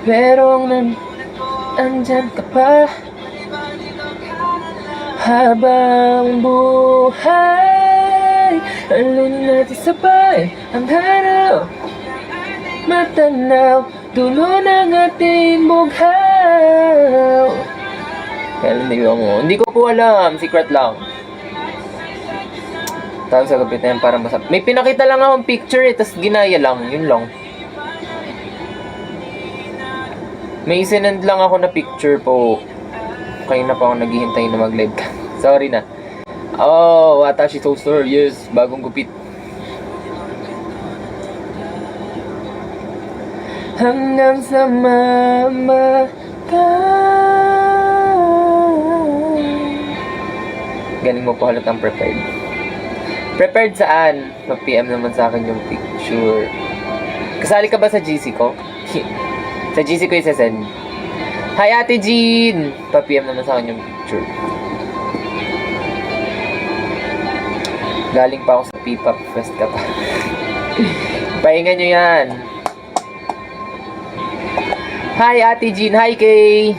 Pero andyan ka pa. Habang buhay, alin natin sabay ang haraw, matanaw, dulo ng ating bughaw. Kaya hindi ko po alam, secret lang. Tawag sa gabit na yan para masap. May pinakita lang akong picture tas ginaya lang, yun lang. May sinend lang ako na picture po. Kayo na pa ako naghihintay na mag-live ka. Sorry na. Oh, Watashi Toaster. Yes, bagong gupit. Hanggang sa mama ka. Galing mo po halatang prepared. Prepared saan? Mag-PM naman sa akin yung picture. Kasali ka ba sa GC ko? Sa GC ko isasend. Hi Ate Jean! Pa-PM naman sa akin yung picture. Galing pa ako sa P-Pop Fest ka pa. Pahinga nyo yan. Hi Ate Jean! Hi Kay!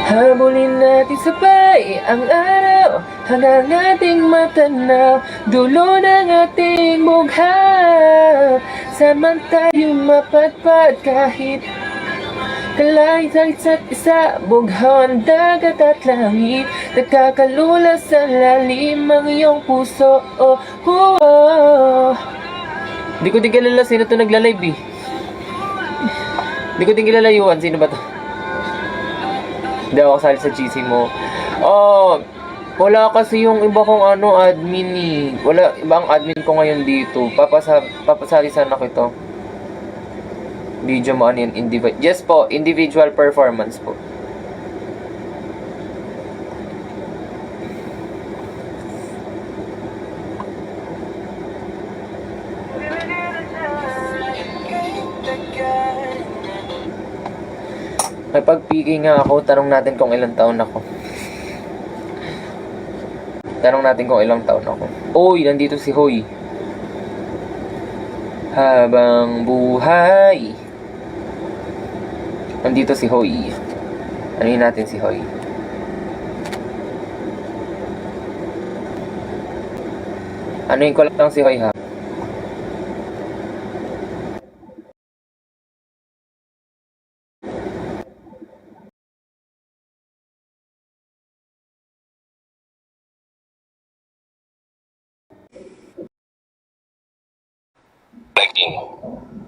Habulin natin sabay ang araw hanggang ating matanaw, dulo ng ating bughaw. Saan man tayo mapatpad kahit kalahit sa isa't isa, bughaw ang dagat at langit, nagkakalula sa lalim ang iyong puso. Oh, oh, oh. Di ko din kilala sino to nagla-live eh. Di ko din kilala Yuan, sino ba to? Hindi ako kasali sa GC mo. Oh, wala kasi yung iba kong admin eh. Wala, ibang admin ko ngayon dito. Papasali sana ko ito. Video mo ano yun? Yes po, individual performance po. May pag-PK nga ako, tanong natin kung ilang taon ako. Tanong natin kung ilang taon ako. Uy, nandito si Hoy. Habang buhay. Nandito si Hoy. Anuhin natin si Hoy. Anuhin ko lang si Hoy ha.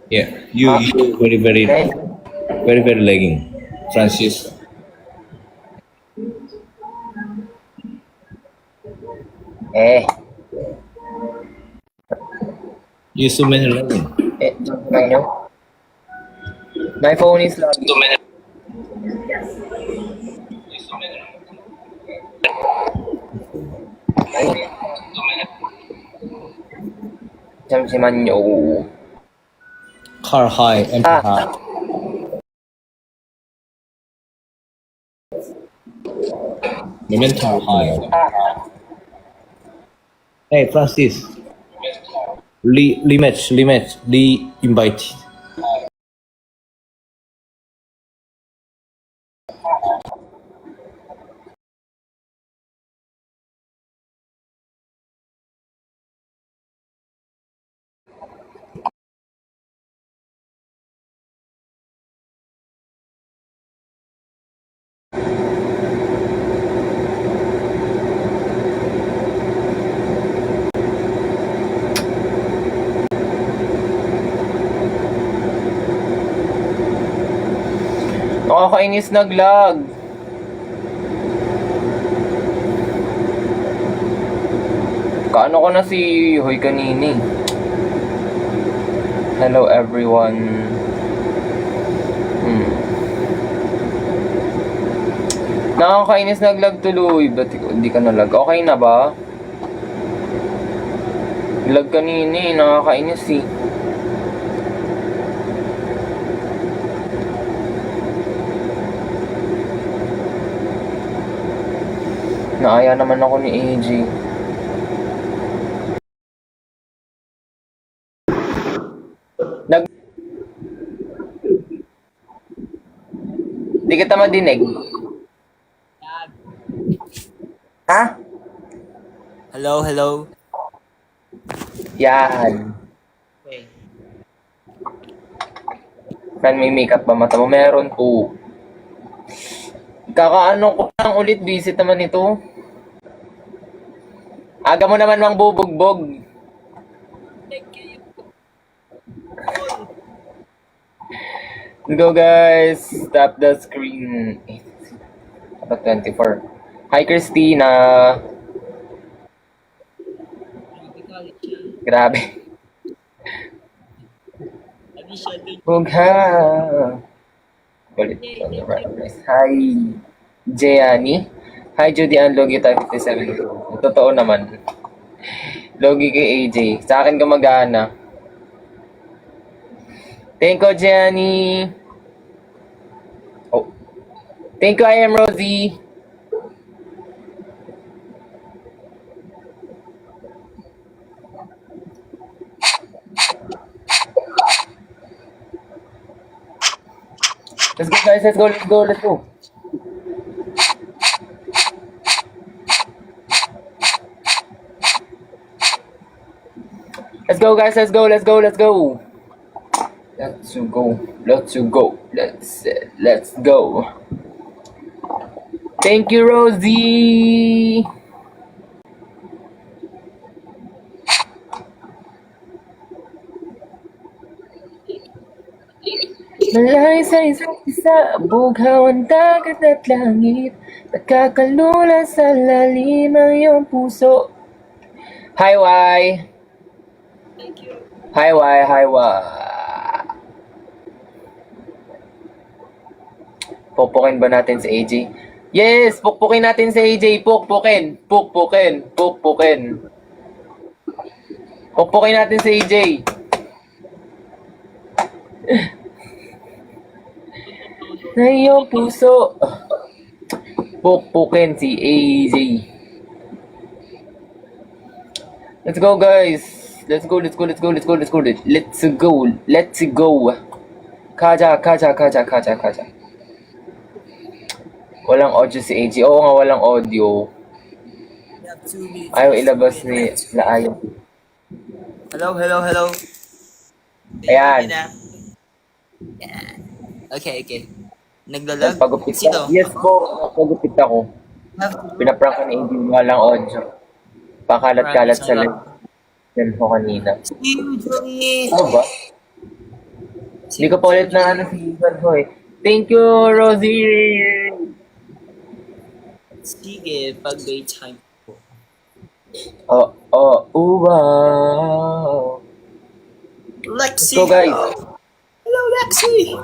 Yeah, you very lagging, Francis. You so many lagging. Nyo? My phone is lagging. So many. 잠시만요. Car high, empty high. Momentum high. Hey, Francis. Rematch, invite. Nakakainis nag-lag. Kaano ko na si Hoy kanini. Hello everyone. Nakakainis nag-lag tuloy. Ba't hindi ka nalag? Okay na ba? Lag kanini. Nakakainis eh. Naaya naman ako ni AJ. Di kita madinig. Ha? Hello, hello. Yan. Okay. Kan may makeup ba mata mo? Meron po. Kakaano ko lang ulit. Visit naman ito. Aga mo naman mang bubugbog. Let's go guys. Stop the screen. About 24. Hi Christina. Grabe. Bugha. Ulit. Hi Jayani. Hi Judy Ann Logi Type 57. Totoo naman. Logi kay AJ. Sa akin gumagana. Thank you, Jenny. Oh. Thank you, I am Rosie. Let's go, guys. Let's go. Let's go. Let's go. Let's go, guys. Let's go. Let's go. Let's go. Let's go. Let's go. Let's go. Thank you, Rosie. Malay sa isa't isa, bughawan dagat at langit, nagkakalula sa lalim ang iyong puso. Hi, Y. Thank you. Hi, Y. Hi, Y. Pukpukin ba natin si AJ? Yes! Pukpukin natin si AJ. Pukpukin. Pukpukin. Pukpukin. Pukpukin natin si AJ. Na iyong puso. Pukpukin si AJ. Let's go, guys. Let's go, let's go, let's go, let's go, let's go. Let's go. Let's go. Kaja, kaja, kaja, kaja, kaja. Walang audio si AJ. Oo nga, walang audio. We have 2 minutes. Ayaw ilabas ni na ayaw. Hello, hello, hello. Ayan. Yeah. Okay, okay. Naglalag? Pagupit Sino? ka. Yes po, pagupit ako. Pinaprank ko ni AJ, walang audio. Pakalat-kalat sa live ko kanina. Ano ba? Hindi ko pa ulit na ano si Ivan ko eh. Thank you, Rosie! Sige, pag daytime po. Wow! Lexi! So guys, Hello, Lexi!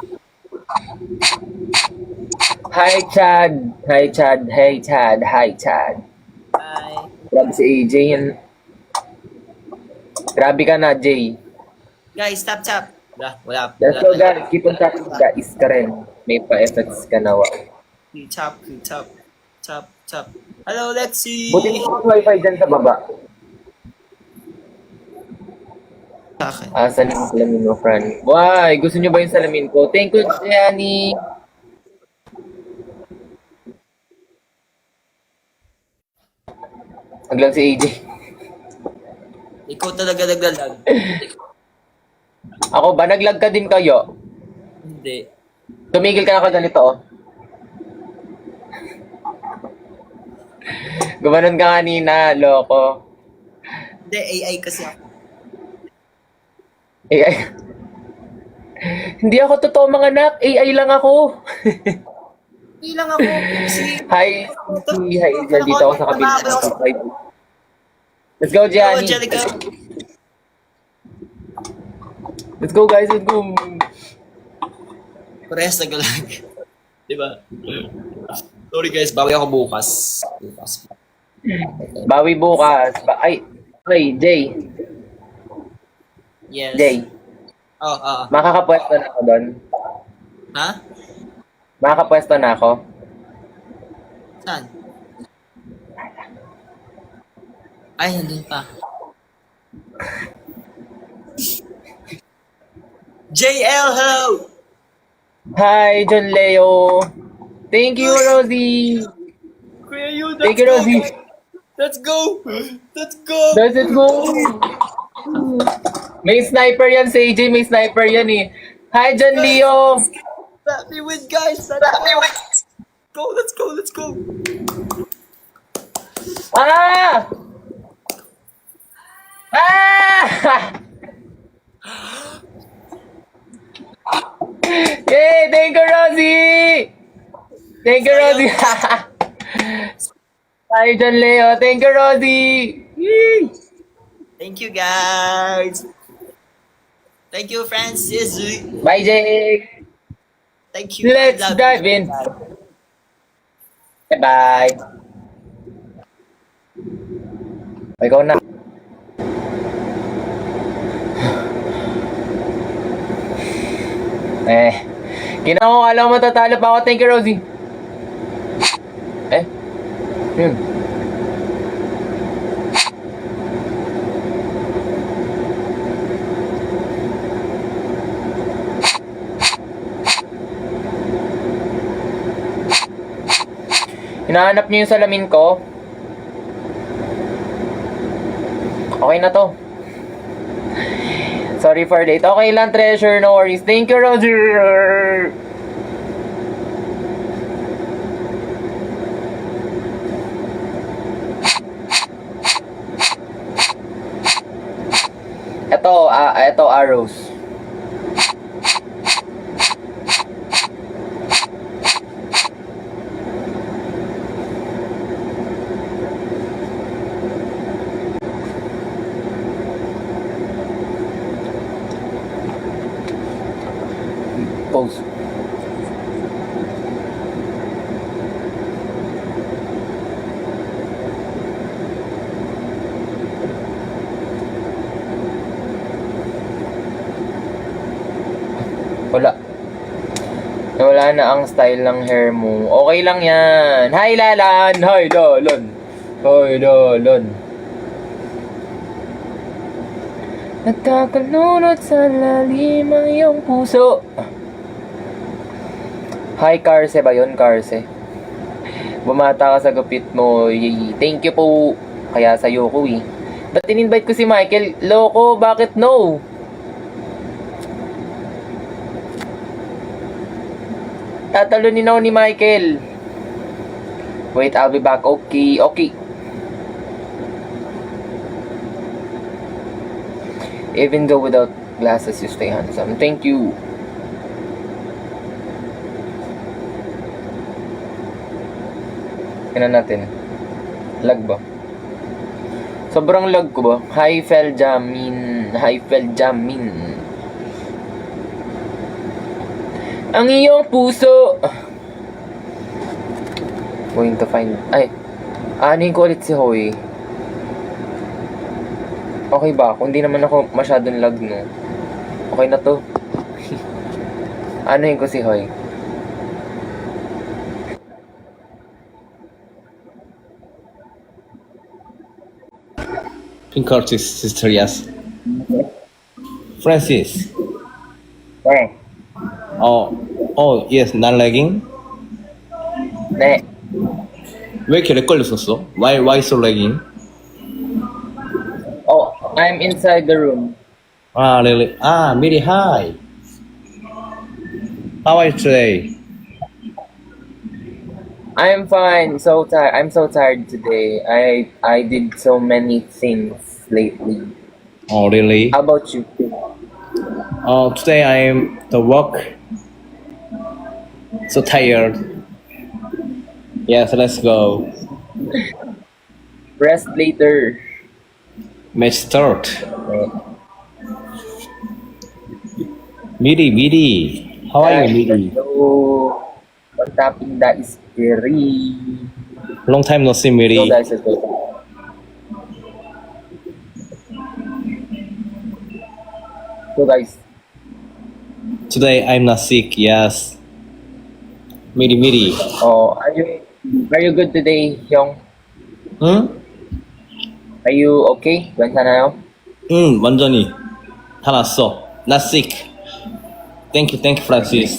hi Chad! Hi Chad! Hey Chad! Hi Chad! Bye. Grabe si AJ yan. Grabe ka na, Jay. Guys, tap, tap. Wala. Let's go guys, keep on talking guys ka rin. May pa-effects ka na wa. Tap, tap, tap, tap. Hello, Lexi! Buti mo ang wifi dyan sa baba. Okay. Saan yung salamin mo, friend? Why? Gusto nyo ba yung salamin ko? Thank you, Jenny! Naglag si AJ. Ikaw talaga naglalag. Ako ba? Naglag ka din kayo? Hindi. Tumigil ka na ako ganito, oh. Gumanon ka kanina, loko. Hindi, AI kasi ako. AI. Hindi ako totoo mga anak. AI lang ako. Hindi lang ako. Kasi... Hi, hi, dito ako sa kabila. Let's go, Hello, Gianni. Angelica. Let's go, guys. Let's go. Parehas naglalag. Diba? Sorry guys, bawi ako bukas. Bawi bukas. Ay, Jay. Yes. Jay. Oo. Makakapwesto na ako doon. Ha? Makakapwesto na ako. Saan? Ay, nandun pa. JL, hello! Hi, John Leo. Thank you, Rosie. Kuya Yu, Thank you, Rosie. Let's go! Let's go! Does it go? May sniper yan, si AJ. May sniper yan eh. Hi, John Leo. Let me win, guys! Let me win! Go, let's go, let's go! Ah! Ah! Yay! Thank you, Rosie! Thank you, Rosie! Hi, John Leo. Thank you, Rosie! Yay! Thank you, guys! Thank you, Francis! Bye, Jake! Thank you! Let's I love dive you. in. Bye-bye. Ikaw na. Ginawa ko, alam mo matatalo pa ako. Thank you, Rosie. Yun. Hinahanap niyo yung salamin ko? Okay na to. Sorry for late. Okay lang, treasure. No worries. Thank you, Roger. Ito arrows. Pose. Wala. Wala na ang style ng hair mo. Okay lang yan. Hi, Lalan! Hi, Lalan! Hi, Lalan! Nagkakalunod sa lalim ang iyong puso. Hi, Carse ba yun? Carse. Bumata ka sa gupit mo. Yay. Thank you po. Kaya sa'yo ko eh. Ba't in-invite ko si Michael? Loko, bakit no? Tatalunin ako ni Michael. Wait, I'll be back. Okay, okay. Even though without glasses, you stay handsome. Thank you. Tingnan natin. Lag ba? Sobrang lag ko ba? Hi, Feljamin. Hi, Feljamin. Ang iyong puso. Going to find... Ay. Anin ko ulit si Hoy. Okay ba? Kung di naman ako masyadong lag, no? Okay na to. Anuhin ko si Hoy. Pink artist, sister, yes. Francis. Eh. Oh, yes, not lagging? Ne. 왜 이렇게 렉 걸렸었어? Why so lagging? Oh, I'm inside the room. Ah, really? Ah, Miri, hi. How are you today? I'm fine. I'm so tired today. I did so many things lately. Oh, really? How about you? Today I'm the work. So tired. Yes, let's go. Rest later. Let's start. Miri. How are you, Miri? Hello. What's happening? That is scary. Long time no see, Miri. So guys, let's go. So guys, Today I'm not sick, yes. Miri. oh, are you good today, Hyung? Are you okay? 괜찮아요? 응, 완전히 다 났어. Not sick. Thank you, Francis.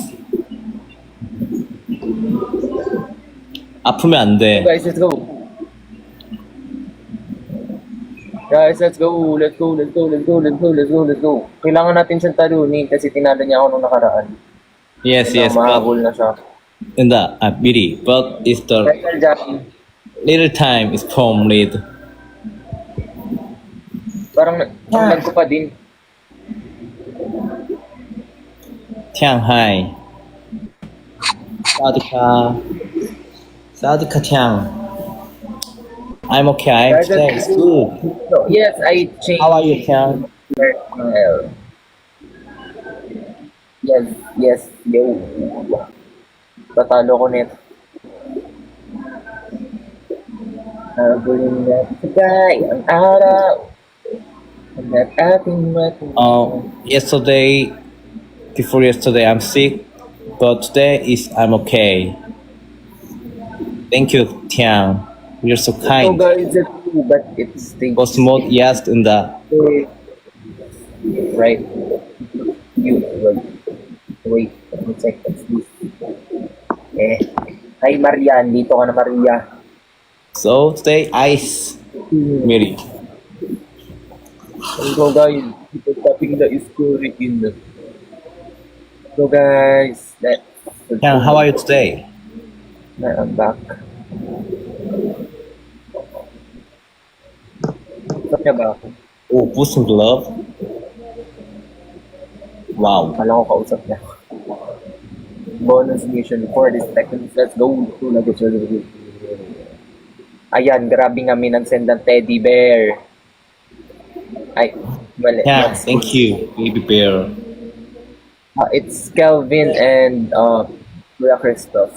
아프면 안 돼. Guys, let's go. Guys, let's go. Let's go, let's go, let's go, let's go, let's go, let's go. Kailangan natin siyang talunin kasi tinalo niya ako nung nakaraan. Yes, yes, Mahabol but na siya. Miri, but it's the Michael Jackson. little time is from lead. Parang nag ko pa din. Tianghai. Sadika Tiang. I'm okay, I'm today. It's good. So, yes, I changed. How are you, Tiang? Yes, yes, yo. Tatalo ko nito. Habulin na tagay ang araw. At ating matuloy. Yesterday, before yesterday, I'm sick, but today I'm okay. Thank you, Tiang. You're so So kind. guys, it's true, but it's the Was more yes in the right. You wait, let me check what's this. Hi Maria, dito ka na Maria. so today ice Miri. So guys, ito tapping the score in. So guys, Tiang, how are you today? I'm back. Saan niya ba ako? Oh, boosting glove. Wow. Kala ko kausap niya. Bonus mission for this seconds. Let's go to Nuggets. Ayan, grabe nga minag-send ng teddy bear. Ay, mali. Yeah, thank you, baby bear. It's Kelvin and Kuya Christoph.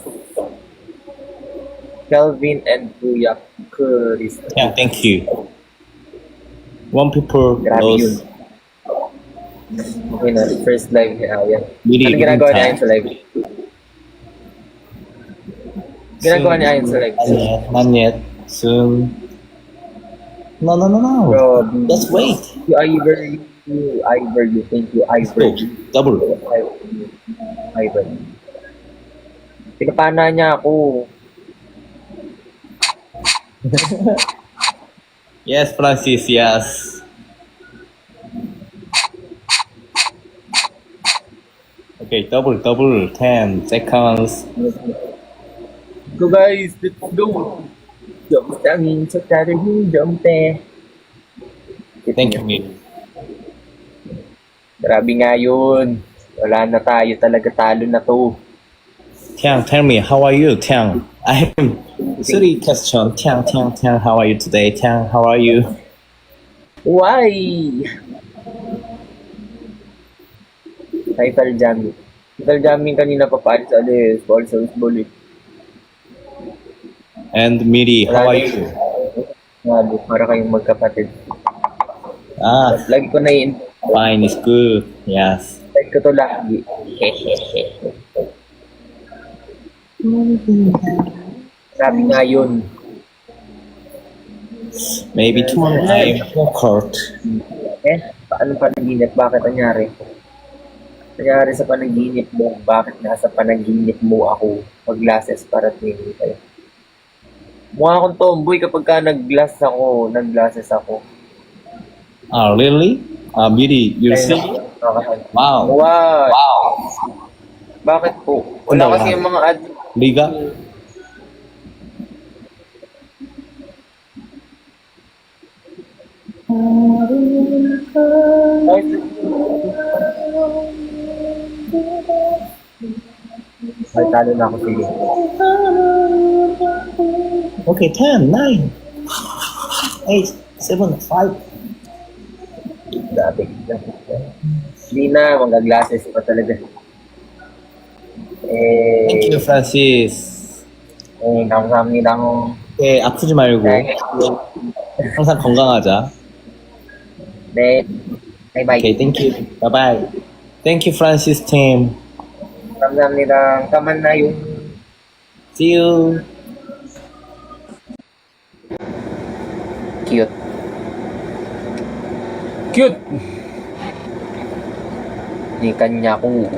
Kelvin and Kuya Christoph. Yeah, thank you. One people Grabe yun. knows Okay na, first live niya. Ayan. Miri. Ano ginagawa niya Ayon sa live? Ginagawa niya Ayon sa live. Not yet. Soon. No. Bro, Let's wait. you Ivor, you thank you, Ivor. Double. Ivor. Pinapana niya ako. Yes, Francis. Yes. Okay, double. 10 seconds. Go guys, let's go. Jump tangin sa tarihin, jump Thank you, Miri. Grabe nga yun. Wala na tayo talaga, talo na to. Tiang, tell me, how are you, Tiang? I have 3 questions. Tiang, how are you today? Tiang, how are you? Why? Title jamming. Title jamming kanina pa paalis alis. Also is bullet. And Miri, how are you? Lalo, para kayong magkapatid. Ah, Lagi ko na fine, is good. Yes. like ko to lagi. Grabe nga yun. Maybe tomorrow I'm court. Paano panaginip? Bakit nangyari? Nangyari sa panaginip mo, bakit nasa panaginip mo ako? Pag-glasses para tingin kayo. Mukha akong tomboy kapag ka nag-glasses ako. Ah, really? Miri, you see? Wow. Wow! Bakit po? Wala kasi yung mga ad... Liga? Ay, talo na ako sige. Okay, 10, 9, 8, 7, 5. Grabe. Hindi na, mga glasses pa talaga. Thank you, Francis. 감사합니다. 아프지 말고 항상 건강하자. 네. 바이바이. Okay, thank you. Bye bye. Thank you, Francis team. 감사합니다. Kaman na yung See you. cute. Cute! Ni kanya ko.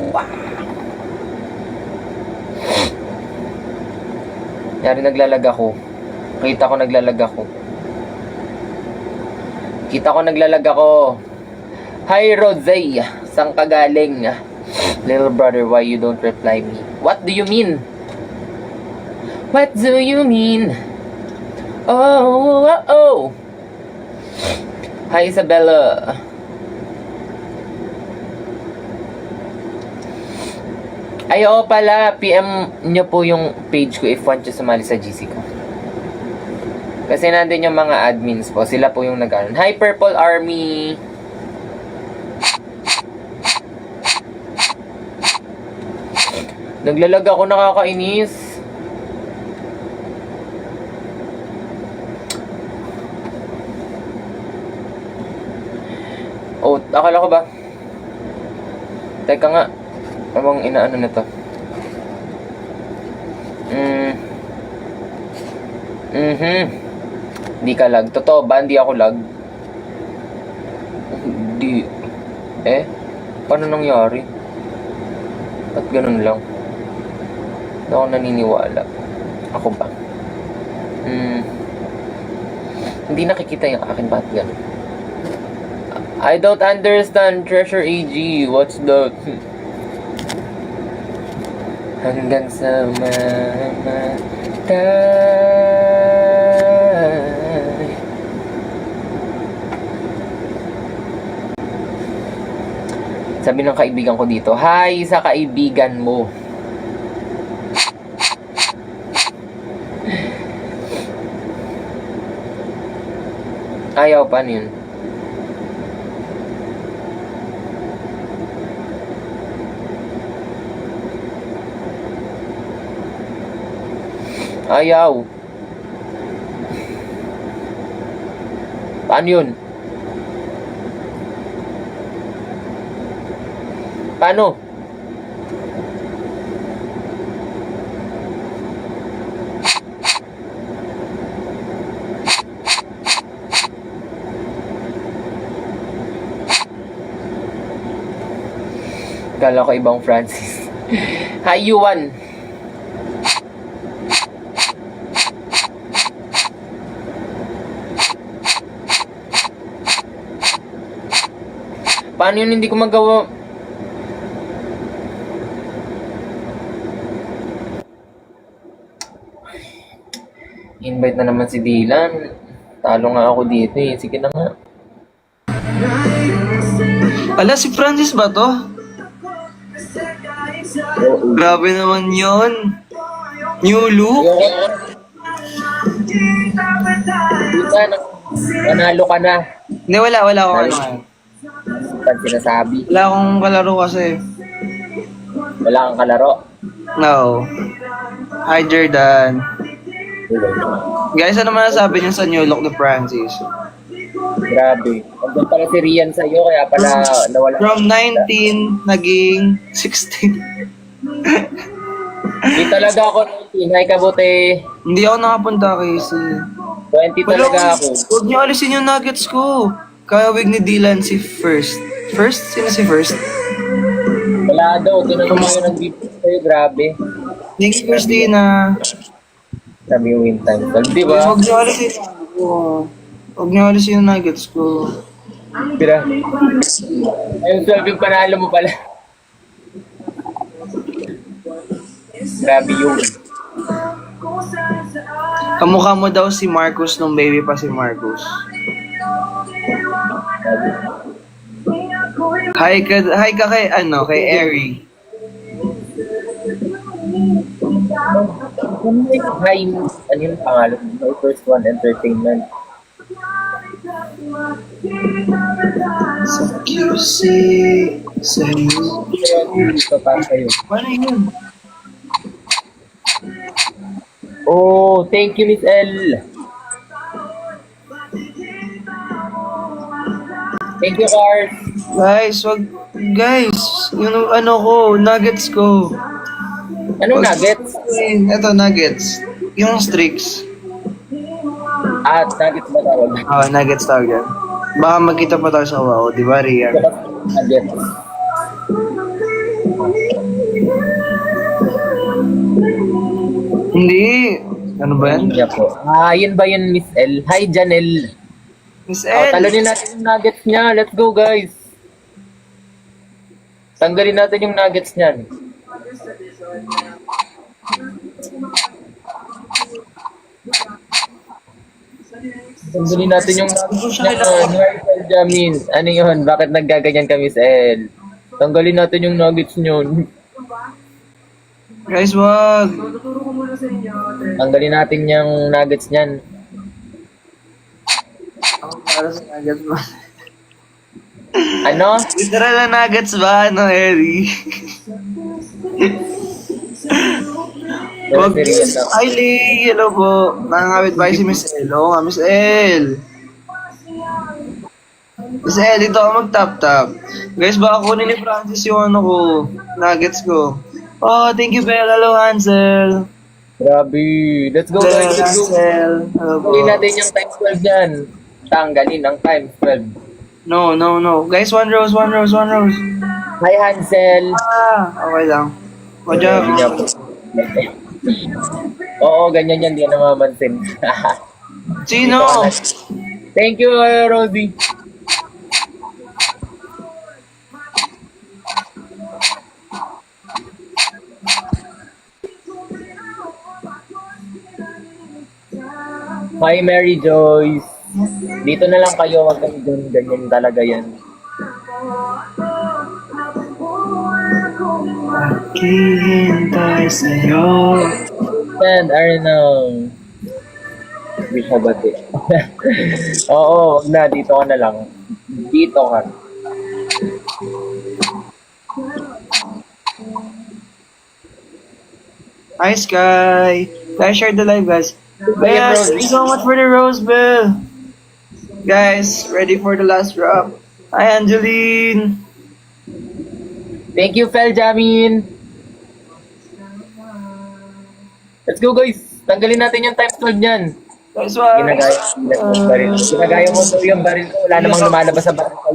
Yari naglalag ako. Kita ko naglalag ako. Kita ko naglalag ako. Hi Rosé, saan ka galing? Little brother, why you don't reply me? What do you mean? What do you mean? Oh, oh, oh. Hi Isabella. Ay, oo pala, PM nyo po yung page ko if want nyo sumali sa GC ko. Kasi nandun yung mga admins po, sila po yung nag-anon. Hi Purple Army! Naglalag ako, nakakainis. Oh, akala ko ba? Teka nga. Abang inaano na to. Hindi ka lag. Totoo ba? Hindi ako lag. Hindi. Eh? Paano nangyari? Ba't ganun lang? Hindi ako naniniwala. Ako ba? Hindi nakikita yung akin. Ba't ganun? I don't understand, Treasure AG. What's that? Hanggang sa mamatay. Sabi ng kaibigan ko dito, hi sa kaibigan mo. Ayaw pa yun. Ayaw. Paano yun? Paano? Kala ko ibang Francis. Hi, Yuan. Paano yun hindi ko magawa? Invite na naman si Dylan. Talo nga ako dito eh. Sige na nga. Ala, si Francis ba to? Grabe naman yon. New look? Dylan, nanalo ka na. Hindi, wala akong ano. Pag sinasabi. Wala akong kalaro kasi. Wala kang kalaro. No. Hi, Jordan. Guys, ano masasabi niyo sa new look ni Francis? Grabe. Andun pala si Rian sa'yo, kaya pala nawala. From 19, naging 16. Hindi talaga ako 19. Ay, kabuti. Hindi ako nakapunta kasi. 20 talaga ako. Huwag niyo alisin yung nuggets ko. Kawig ni Dylan si First. First? Sino si First? Wala daw. Tinanong mo yung nag-bibig sa'yo. Grabe. Thank you, Christina. Sabi yung win time. Di ba? Huwag niyo alisin. Huwag niyo alisin yung nuggets ko. Tira. Ayun, 12 yung panalo mo pala. Grabe yun. Kamukha mo daw si Marcus nung baby pa si Marcus. Hi ka kay kay Eri. Hi, ano yung pangalan? My first one, entertainment. Sa QC sa'yo. Ito para sa'yo. Paano yun? Oh, thank you, Miss L. Thank you, Cars. Guys, yung ano ko, nuggets ko. Anong nuggets? Ito, nuggets. Yung streaks. Ah, nuggets ba tawag? Nuggets tawag yan. Baka magkita pa tayo sa wow, di ba, Rian? Nuggets. Hindi. Ano ba yan? Niya po. Yun ba yun, Miss L? Hi, Janelle. Miss Oh, Ed! talonin natin yung nuggets niya. Let's go, guys. Tanggalin natin yung nuggets niyan. Tanggalin natin yung nuggets niya. Jamin. Ano yun? Bakit naggaganyan ka, Miss L? Tanggalin natin yung nuggets niyo. Guys, wag! Tanggalin natin yung nuggets niyan. Ako para sa nuggets ba? Ano? Literal na nuggets ba? Ano, Eri? Wag. Ay, Lee! Hello po. Nangangawit ba si Miss L? Oo nga, Miss L. Miss L, dito ako mag-tap-tap. Guys, baka kunin ni Francis yung ano ko, nuggets ko. Oh, thank you, Bella. Hello, Hansel. Grabe. Let's go, guys. Let's go. Hansel. Hello po. Tanggalin natin yung times 12 dyan. Tanggalin ang times 12. No. Guys, one rose. Hi, Hansel. Okay lang. Good job. Sabi niya po. Oo, ganyan yan. Di na namamansin. Sino? Thank you, Rosie. Hi, Mary Joyce. Dito na lang kayo. Huwag kang ganyan talaga yan. Hintay sa'yo. And Arnav. Hindi siya bati. Oo, wag na. Dito ka na lang. Dito ka. Hi, Sky. Guys, share the live, guys. Guys, thank you so much for the rose bell. Guys, ready for the last drop. Hi, Angeline. Thank you, Feljamin. Let's go, guys. Tanggalin natin yung times 12 niyan. Guys, wag. Ginagaya mo daw yung baril ko. Wala namang lumalabas sa baril ko.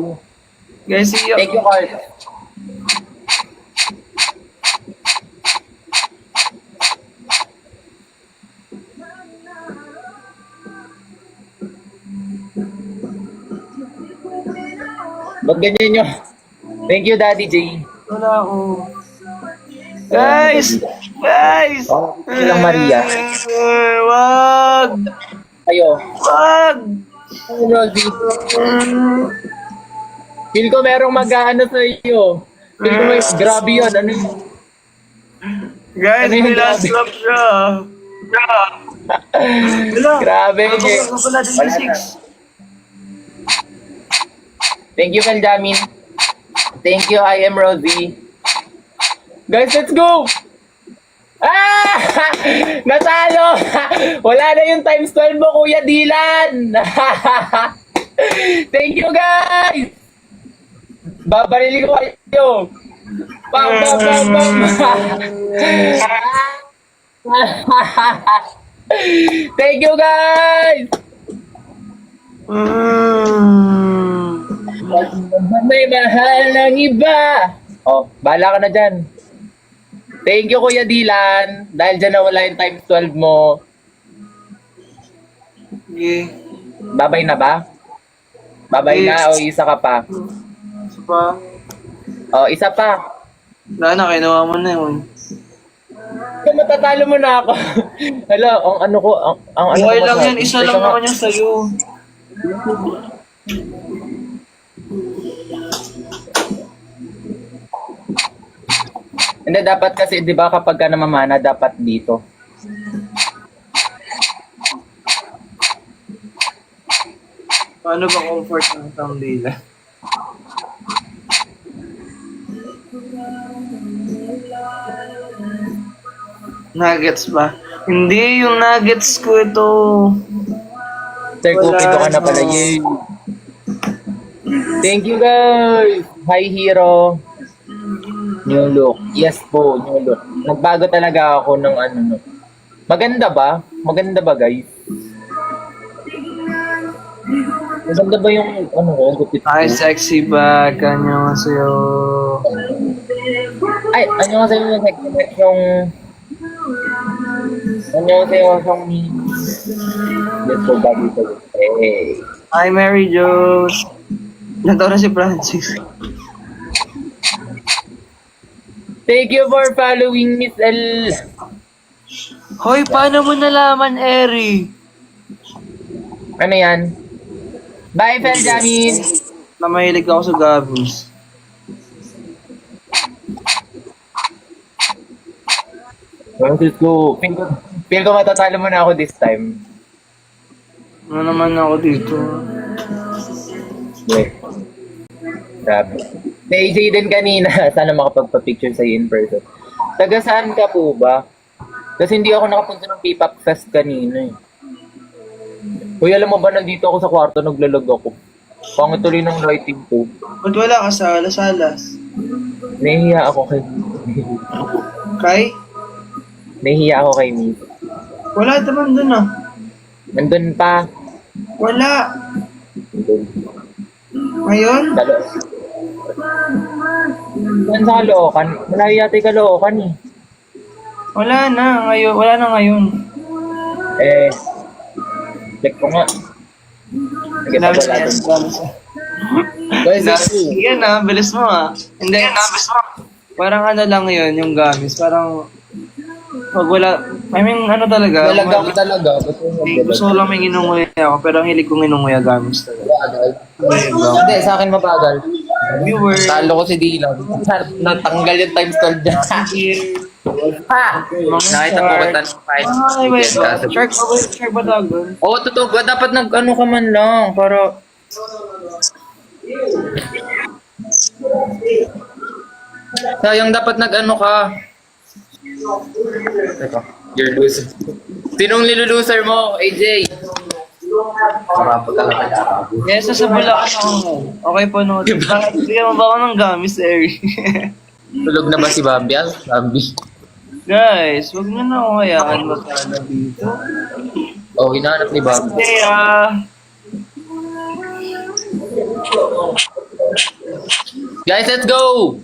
Guys, see you. Thank you, Carl. Ba't ganyan nyo? Thank you, Daddy J. Wala ako. Guys! Guys! Oh, silang Maria. Wag! Ayo. Wag! Rosie. Feel ko merong mag-ano sa iyo. Feel ko may grabe yun. Ano yun? Guys, Ano yung may last grabe? drop siya. Wala. Grabe. Ako pala, Wala na. 26. Thank you, Benjamin. Thank you, I am Rosie. Guys, let's go! Ah! Natalo! Wala na yung times 12 mo, Kuya Dylan! Thank you, guys! Babarili ko kayo! Bam, bam, bam, bam! Thank you, guys! May mahal ng iba. Oh, bahala ka na dyan. Thank you, Kuya Dylan. Dahil dyan nawala yung times 12 mo. Okay. Babay na ba? Babay na o isa ka pa? Isa pa. O, isa pa. Wala na, kinuha mo na yun. Kung matatalo mo na ako. Hello, ang ano ko, ang ano Okay ko lang masabi? yan, isa lang nga. naman yung sa'yo. Hindi, dapat kasi, di ba, kapag ka namamana, dapat dito. Paano ba comfort ng isang dila? Nuggets ba? Hindi, yung nuggets ko ito. Sir, Wala kupito ka na na. pala, yay. Thank you, guys. Hi, Hero. New look. Yes po, new look. Nagbago talaga ako ng ano. No. Maganda ba? Maganda ba, guys? Maganda ba yung ano ko? Gupit ko? Ay, sexy ba? Kanyo sa'yo. Ay, ano nga sa'yo yung yung 안녕하세요, 형님. Let's go back to Hey. Hi, Mary Jo. Natawa na si Francis. Thank you for following Miss L. Hoy, paano mo nalaman, Eri? Ano yan? Bye, Feljamin. Na mahilig ako sa gabos. Let's go. Feel ko matatalo mo na ako this time. Ano naman ako dito? Wait. Grabe. Si AJ din kanina, sana makapagpa-picture sa'yo in person. Taga saan ka po ba? Kasi hindi ako nakapunta ng P-Pop Fest kanina eh. Uy, alam mo ba, nandito ako sa kwarto, naglalag ako. Pangit tuloy ng lighting ko. Ba't wala ka sa alas-alas? Nahihiya ako kay... Kay? Nahihiya ako kay Miss. Wala naman dun ah. Nandun pa. Wala. Ngayon? Saan sa Caloocan? Malayo yata yung Caloocan eh. Wala na. Ngayon. Wala na ngayon. Eh, check ko nga. Nakita ko wala dun. Guys, Yan ah. Bilis mo ah. Hindi. Parang ano lang yun, yung gamis. Parang... Pag wala... I mean, ano talaga. talaga ako talaga. Gusto ko lang may ginunguya ako. Pero ang hilig kong ginunguya gamis talaga. Hindi, sa akin mabagal. Viewer. Talo ko si Dylan. Natanggal yung time stall dyan. Ha! Nakita ko ba tanong fight? Ay, wait. Shark ba tawag? Oo, totoo. Dapat nag-ano ka man lang. Para... Sayang dapat nag-ano ka. Teka, you're loser. Sinong niluluser mo, AJ? Yes, sa Bulacan ako. Okay po, no. Bakit bigyan mo ba ako ng gamis, Eri? Tulog na ba si Bambi? Bambi. Guys, wag mo na ako hayaan masala dito. Oh, hinahanap ni Bambi. Hindi Guys, let's go!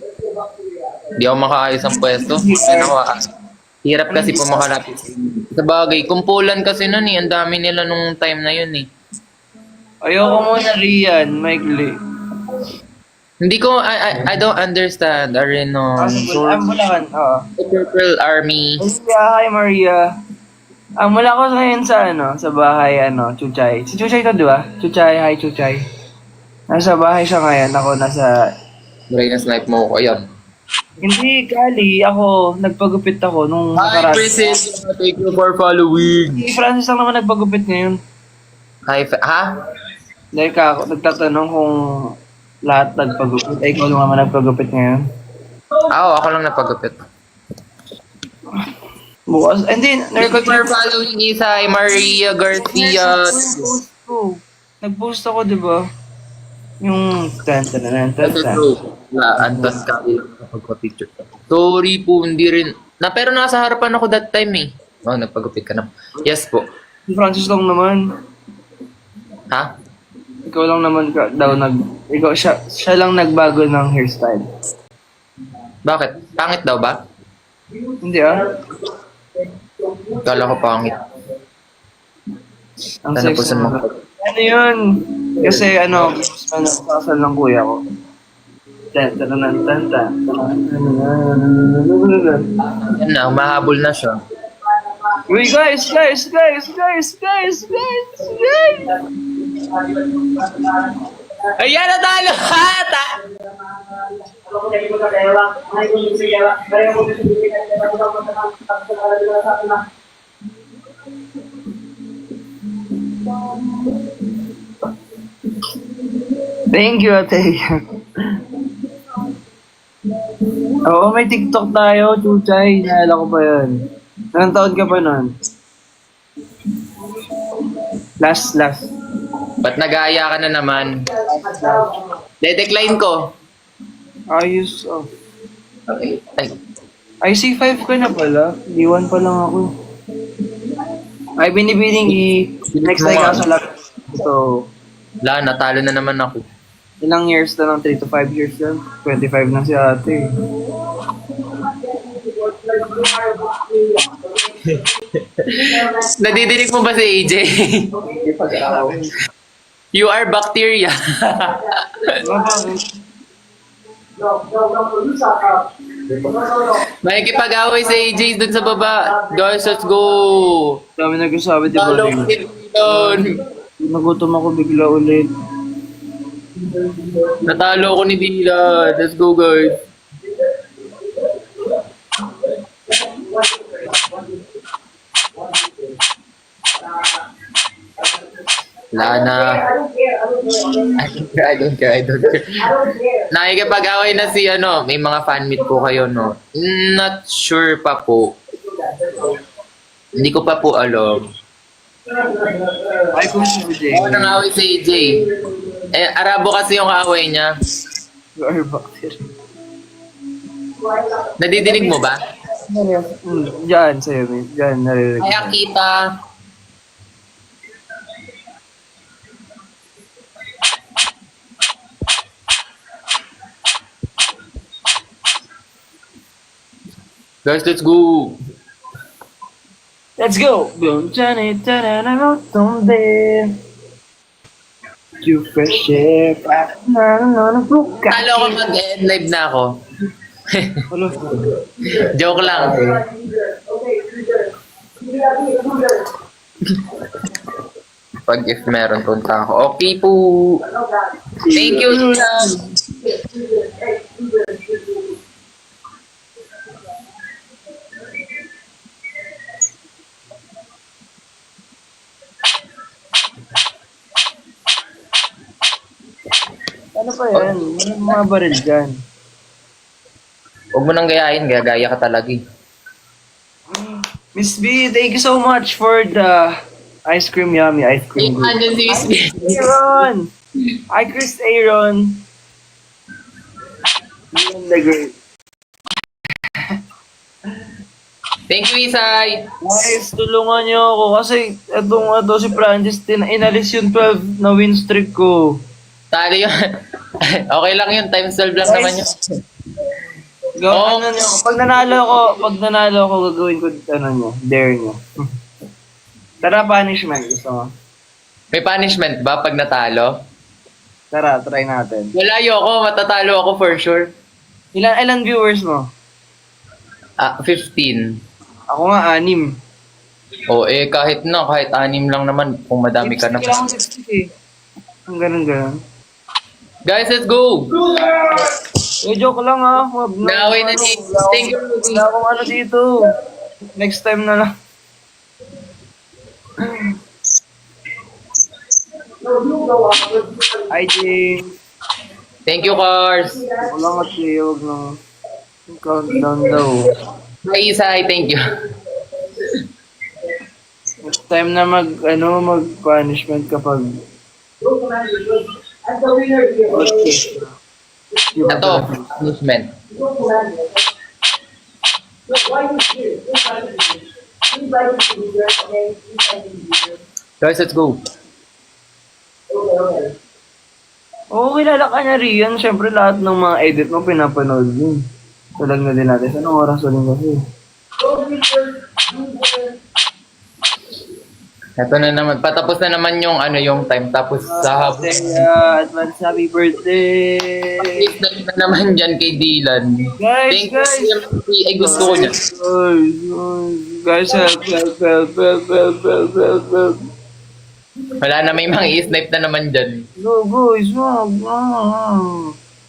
Hindi ako makaayos ang pwesto. Ano ako, hirap kasi po makalapit. Sa bagay, kumpulan kasi nun eh. Ang dami nila nung time na yun eh. Ayoko muna Rian, Maigli. Hindi ko, I don't understand. Areno. Ang Bulacan, oo. Purple Army. Hi Maria. Mula ko ngayon sa sa bahay, Chuchay. Si Chuchay to, di ba? Chuchay, hi Chuchay. Nasa bahay siya ngayon, ako nasa... Maray na snipe mo ko. Ayan. Hindi, Kali, ako, nagpagupit ako nung Hi, nakaraan. Princess. Thank you for following. Si Francis lang naman nagpagupit ngayon. Hi, ha? Dahil ka, nagtatanong kung lahat nagpagupit. Ay, ikaw lang naman nagpagupit ngayon. Ako lang napagupit. Bukas, hindi, Thank you for following Isay, Maria Garcia. Nag-post ako, di ba? Yung tan-tan-tan-tan. Anton Kali lang kapag-picture. Sorry po, hindi rin. Pero nasa harapan ako that time eh. Oh, nagpagupit ka na. Yes po. Si Francis lang naman. Ha? Ikaw lang naman siya lang nagbago ng hairstyle. Bakit? Pangit daw ba? Hindi ah. Kala ko pangit. Ang Sana po sexy sa mo. mga... Ano yun? Kasi kasal ng kuya ko. Tan-tan-tan-tan. Yan na, mahabol na siya. Uy guys! Ayan, natalo! Hata! Thank you, ate. Oo, may TikTok tayo, Chuchay. Naalala ko pa yun. Anong taon ka pa nun? Last. Ba't nag-aaya ka na naman? De-decline ko. Ayos, oh. Okay. Ay, Ay, C5 ka na pala. D1 pa lang ako. Ay, binibining next time ka sa lab. So, wala, natalo na naman ako. ilang years na lang? 3 to 5 years lang. 25 na si ate. Nadidinig mo ba si AJ? You are bacteria. Makikipag-away si AJ dun sa baba. Guys, let's go. Dami nagsasabi, di ba? Talo ko si Dylan. Nagutom ako bigla ulit. Natalo ko ni Dylan. Let's go, guys. Wala na. I don't care. Nakikipag-away na si ano, may mga fan meet po kayo, no? Not sure pa po. Hindi ko pa po alam. Ay, kung si Jay. Ako nang away si AJ. Arabo kasi yung away niya. You are bacteria. Nadidinig mo ba? Diyan, sa'yo, may. Diyan, naririnig. Kaya kita. Guys, let's go. Let's go! Boom, Johnny, ta-da-da-da, donde? You fresh air, buka. Talo ko mag-end live na ako. Hello. Joke lang. Pag if meron punta ako. Okay po. Thank you. Ano pa yan? Ano mga baril dyan? Huwag mo nang gayahin. Gagaya ka talaga eh. Miss B, thank you so much for the ice cream, yummy ice cream. Andyan si Miss B. Aaron! Hi, Chris Aaron. You're the great. Thank you, Isay. Guys, tulungan niyo ako kasi ito si Francis, inalis yung 12 na win streak ko. Talo yun. Okay lang yun. Times 12 lang naman yun. Ano niyo, pag nanalo ako, gagawin ko ano niyo, dare niyo. Tara, punishment. Gusto mo? May punishment ba pag natalo? Tara, try natin. Wala ayoko. Matatalo ako for sure. Ilan viewers mo? 15. Ako nga, 6. O kahit 6 lang naman. Kung madami ka na. Kailangan 60 eh. Ang ganun. Guys, let's go! Joke lang ah. Naway na ni. Thank you. Wala akong ano dito. Next time na lang. Hi, James. Thank you, Cars. Wala nga siya. Huwag nang countdown daw. Hi, Isay. Thank you. Next time na mag-punishment kapag... Ito, punishment. Guys, let's go. Oo, kilala ka niya Rian. Siyempre lahat ng mga edit mo pinapanood din. Talag na din natin. Anong oras ulit kasi? Ito na naman. Patapos na naman yung time. Tapos sa hapon. Advance happy birthday! Please na naman dyan kay Dylan. Guys, Thank guys! you. Ay, gusto ko niya. Guys, help. Wala na, may mga i-snipe na naman dyan. No, guys, wag.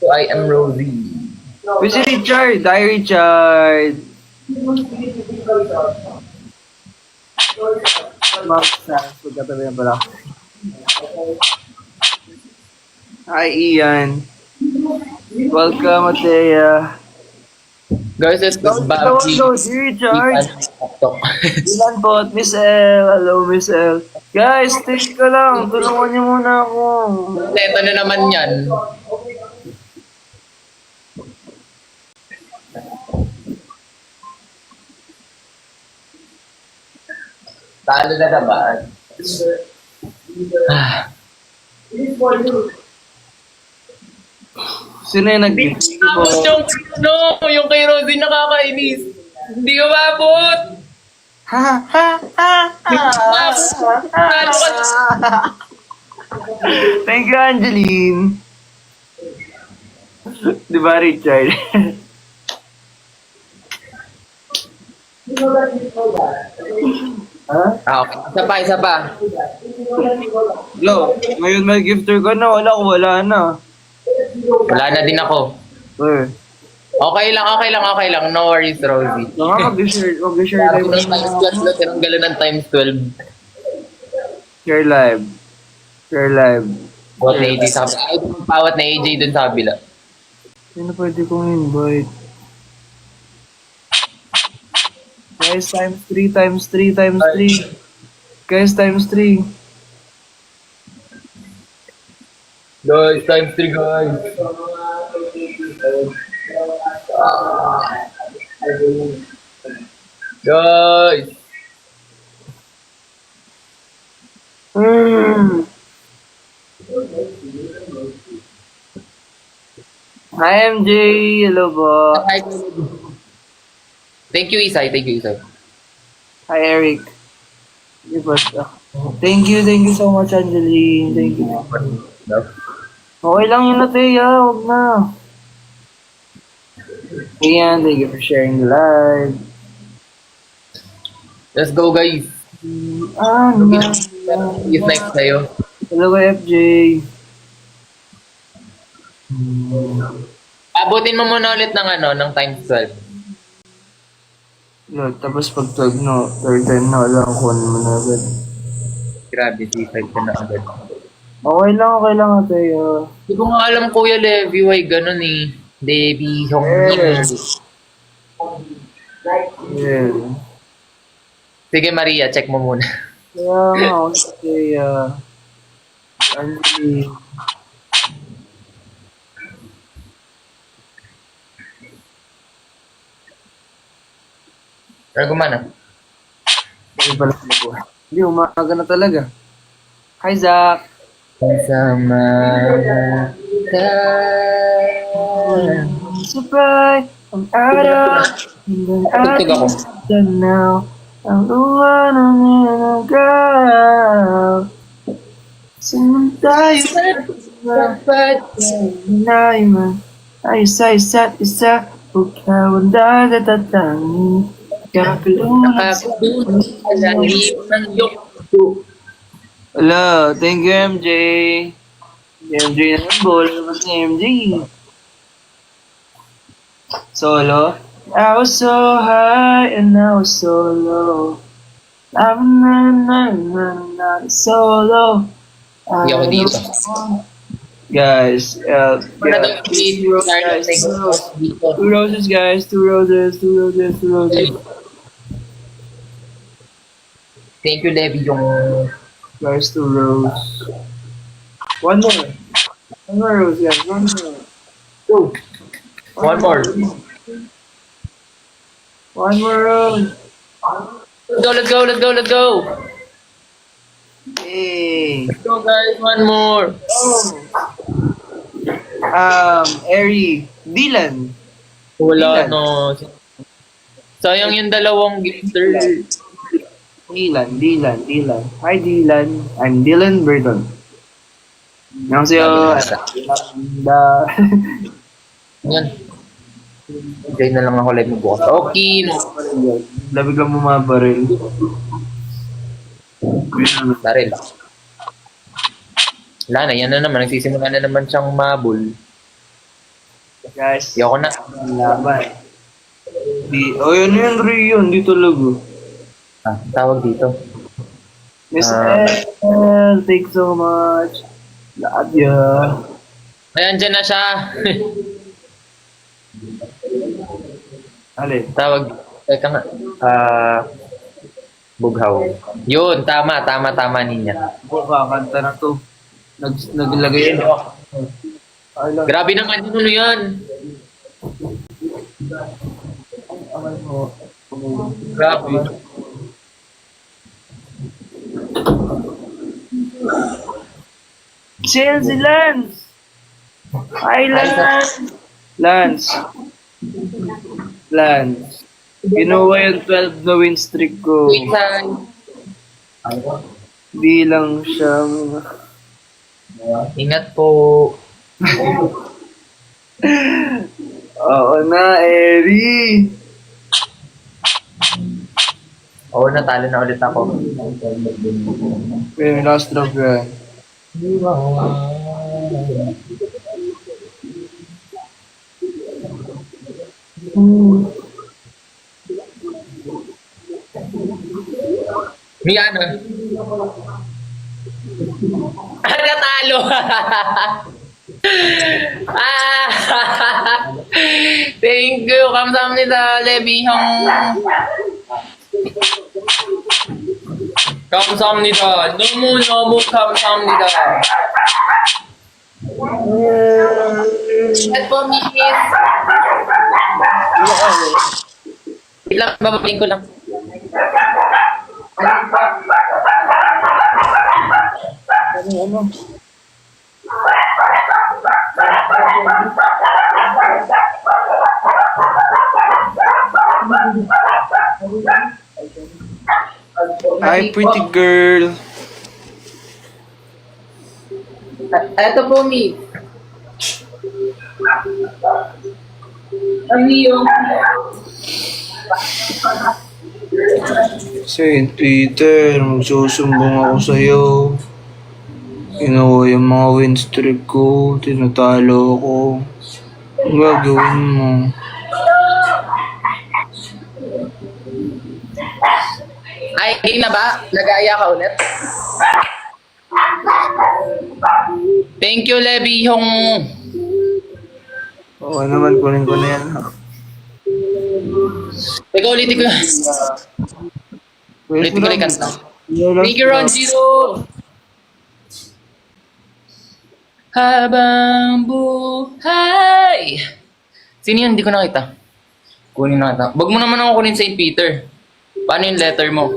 So, I am Rosie. Where's si Richard? Hi, Richard. Mark Sands, magkatabi na pala. Hi, Ian. Welcome, Atea. Guys, let's go. Bobby. Richard. Ilan po? Miss L. Hello, Miss L. Guys, stay ka lang. Tulungan niyo muna ako. Ito na naman yan. Talo na naman. Sino yung nag-video ko? Tapos yung kay Rosie nakakainis. Hindi ko maabot. Ha ha ha ha. Thank you, Angeline. Di ba, Richard? Ha? Okay. Isa pa. Lo, ngayon may gifter ka na. Wala na. Wala na din ako. Eh, Okay lang. No worries, Rosie. baka mag-share Sabi live. ng times 12 na tinanggalan ng times 12. Share live. Share live. Bawat na AJ sabi. Ay, bawat na AJ dun sa kabila. Sino pwede kong invite? Guys, times 3. Guys, times 3. Guys, times 3 guys. Guys. Hi, MJ. Hello po. Thank you, Isay. Hi, Eric. Thank you so much, Angeline. Thank you. Okay lang yun na, Teya. Huwag na. Ayan, thank you for sharing the live. Let's go, guys. Is next sa'yo. Hello, FJ. Abutin mo muna ulit ng times 12. Lord, tapos pag 12 no, third time na, alam ko ano mo na agad. Grabe, C5 ka na agad. Okay lang, ate. Hindi ko nga alam, Kuya Levi, why ganun eh. Debbie, Yeah. Sige, Maria, check mo muna. Kaya nga, okay, Andy. Pero gumana. Hindi pala sila. Hindi, umaga na talaga. Hi, Zach. Kasama ka. Sabay, ang araw, hanggang Tugtog ako. ating tanaw, ang luha ng inagaw. Saan tayo Dapat hinay man, ay isa't isa, huwag ka wanda datatangi. Kakalungan sa nakakatulong ng yokto. Hello, thank you, MJ. MJ naman, bola naman ni MJ. Solo. I was so high and I was so low. I'm not solo. Hindi ako dito. Guys, Wala daw yung Two roses, guys. Two roses. Thank you, Levi, yung... Guys, two roses. One more rose, guys. One more. Go. One more. One more rose. Let's go. Hey. Let's go, guys. One more. Eri. Dylan. Wala, Dylan. no. Sayang yung dalawang gifter. Dylan. Hi, Dylan. I'm Dylan Burton. 안녕하세요. Yan. Hintay na lang ako live mo bukas. Okay, no. Labig lang bumabaril. Daril. Wala na, yan na naman. Nagsisimula na naman siyang mabul. Guys, Ayoko na. laban. Yun, Rion. Di talaga. Tawag dito. Miss L, thanks so much. Love ya. Ay, andyan na siya. Alin? Tawag. Teka nga. Bughaw. Yun, tama niya. Kakanta na to. Naglagay yun. Grabe naman yun, ano yan? Grabe. Chelsea Lance! Hi, Lance! Lance. Kinuha yung 12 na win streak ko. Minsan, Di lang siya. ingat po. Oo na, Eri. Oo, natalo na ulit ako. May last drop yan. May ano? Natalo! Ah! Thank you. 감사합니다. 레비형. 감사합니다. 너무너무 감사합니다. At po, Miss. Wait lang, babaling ko lang. Ano? Hi, pretty girl. Eto po, Miss. Ano yung... Saint Peter, magsusumbong ako sa'yo. Kinuha yung mga win streak ko, tinatalo ako. Ang gagawin mo? Ay, game na ba? Nag-aaya ka ulit? Thank you, Levi, yung... Oo naman, kunin ko na yan. Teka, ulitin ko. Ulitin ko na yung kanta. Thank you, Ron Zero! Habang buhay. Sino yun? Hindi ko nakita. Kunin na kita. Wag mo naman ako kunin St. Peter. Paano yung letter mo?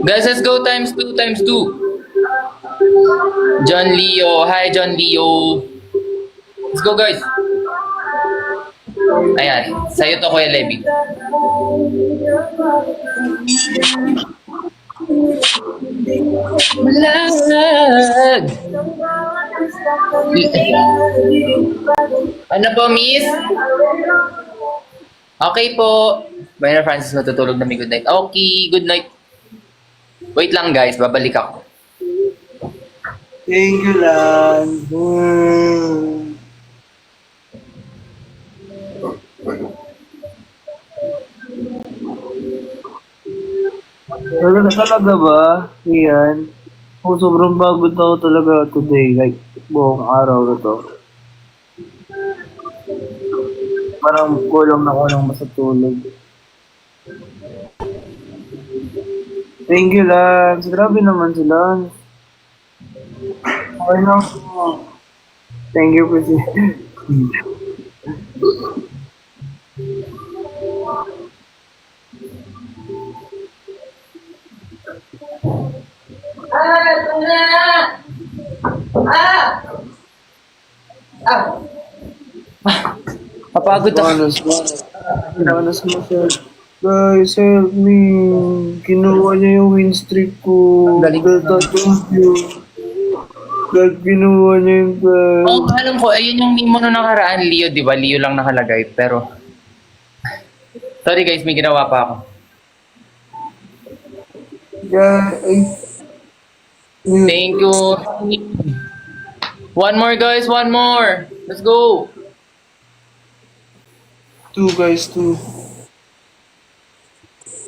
Guys, let's go times 2 times 2. John Leo. Hi, John Leo. Let's go, guys. Ayan. Sa'yo to, Kuya Levi. Malag. Ano po, Miss? Okay po. Bayna Francis, matutulog na may good night. Okay, good night. Wait lang, guys. Babalik ako. Thank you, Lan. Talaga ba? Iyan. Oh, sobrang pagod ako talaga today. Like, buong araw na to. Parang kulang na kulang masatulog. Thank you, Lance. Grabe naman si Lance. Okay lang po. Thank you po si... Kapagod ako. Honest mo siya. Guys, help me. Kinuha niya yung win streak ko. Galing. God, thank you. God, kinuha niya yung Oh, alam ko, ayun yung meme mo nung nakaraan, Leo, di ba? Leo lang nakalagay, pero... Sorry guys, may ginawa pa ako. Yeah, Thank you. One more guys, one more. Let's go. two guys, two.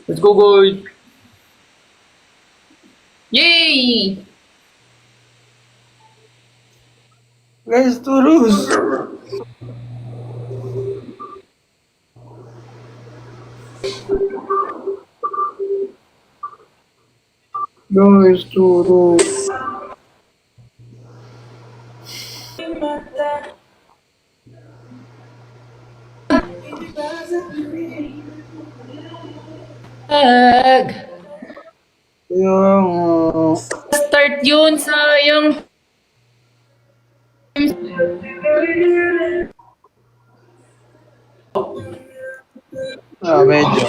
Let's go, guys. Yay! Guys, two rows. Guys, two rows. Ag. Kaya nga. Start yun, sayang. Medyo.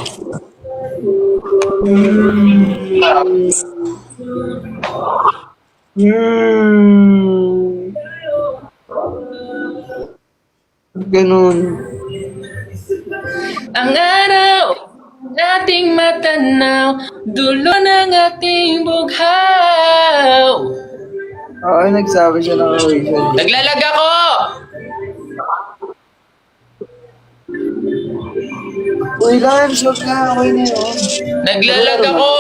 Hmm. Ganun. Ang araw ating matanaw, dulo ng ating bughaw. Oo, nagsabi siya ng oration. Naglalag ako! Uy, Lance, huwag na. Okay na yun. Naglalag ako!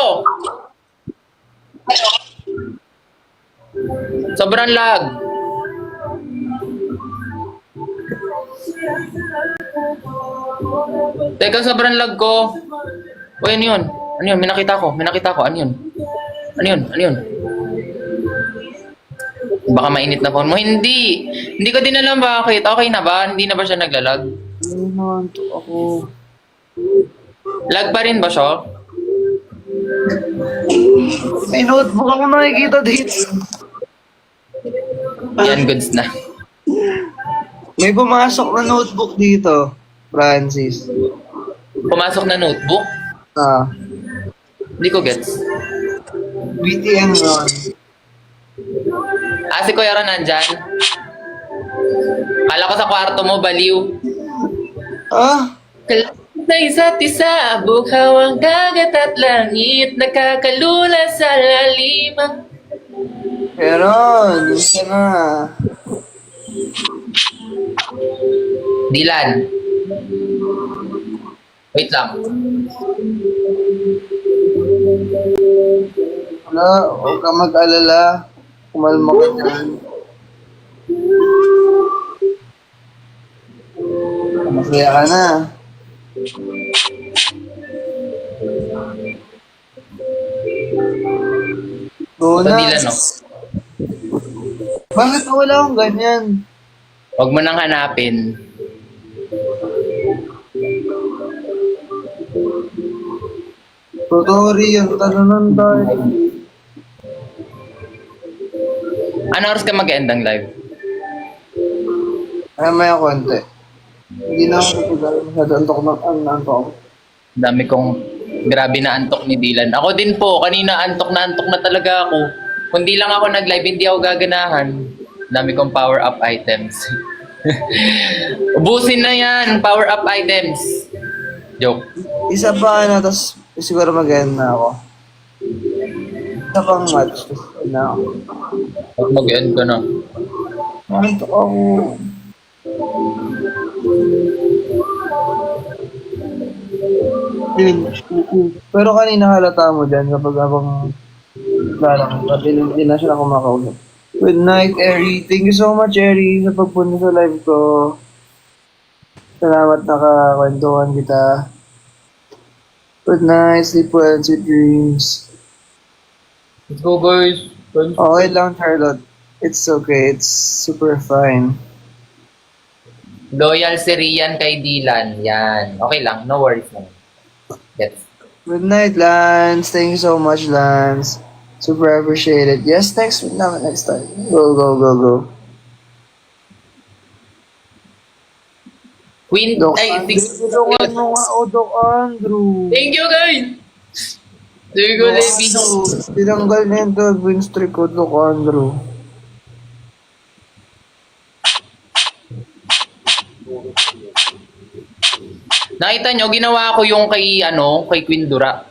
Sobrang lag. Teka, sobrang lag ko. Uy, ano yun? Ano yun? May nakita ko. Ano yun? Ano yun? Baka mainit na phone mo. Hindi. Hindi ko din alam bakit. Okay na ba? Hindi na ba siya naglalag? Ano naman to ako? Lag pa rin ba siya? May notebook ako nakikita dito. Yan, goods na. May pumasok na notebook dito, Francis. Pumasok na notebook? Ah, Hindi ko gets. BTM Ron. Si Kuya Ron nandyan? Kala ko sa kwarto mo, baliw. Ah, Kalapit na isa't isa, bughaw ang dagat at langit, nakakalula sa laliman. pero, gusto na. Dilan. Wait lang. Wala, huwag ka mag-alala. Kumalma ka dyan. Masaya ka na. Go Ito na. Dilan, no? Bakit wala akong ganyan? Huwag mo nang hanapin. Tutori yung talunan tayo. Ano oras ka mag-end ang live? Ay, may konti. Hindi na ako masyado antok na antok ako. Dami kong grabe na antok ni Dilan. Ako din po, kanina antok na talaga ako. Kundi lang ako nag-live, hindi ako gaganahan. Dami kong power-up items. Ubusin na yan, power-up items. Joke. Isa pa na, tapos siguro mag-end na ako. Isa pang match, tapos na ako. Huwag mag-end ka na. Antok ako. Pero kanina halata mo dyan kapag habang lalang, hindi na siya kumakausap. Good night, Eri. Thank you so much, Eri, sa pagpunta sa live ko. Salamat nakakwentuhan kita. Good night, sleep well, sweet dreams. Let's go, guys. Okay lang, Charlotte. It's okay. It's super fine. Loyal si Rian kay Dilan. Yan. Okay lang. No worries naman. Yes. Good night, Lance. Thank you so much, Lance. Super appreciated. Yes, next week naman next time. Go, go, go, go. Queen, Doc ay, Andrew. Doc ano nga, Doc Andrew. thank you, guys. Thank you, Levi. Tinanggal na yung 12-win streak ko, Doc Andrew. Nakita nyo, ginawa ko yung kay Queen Dura.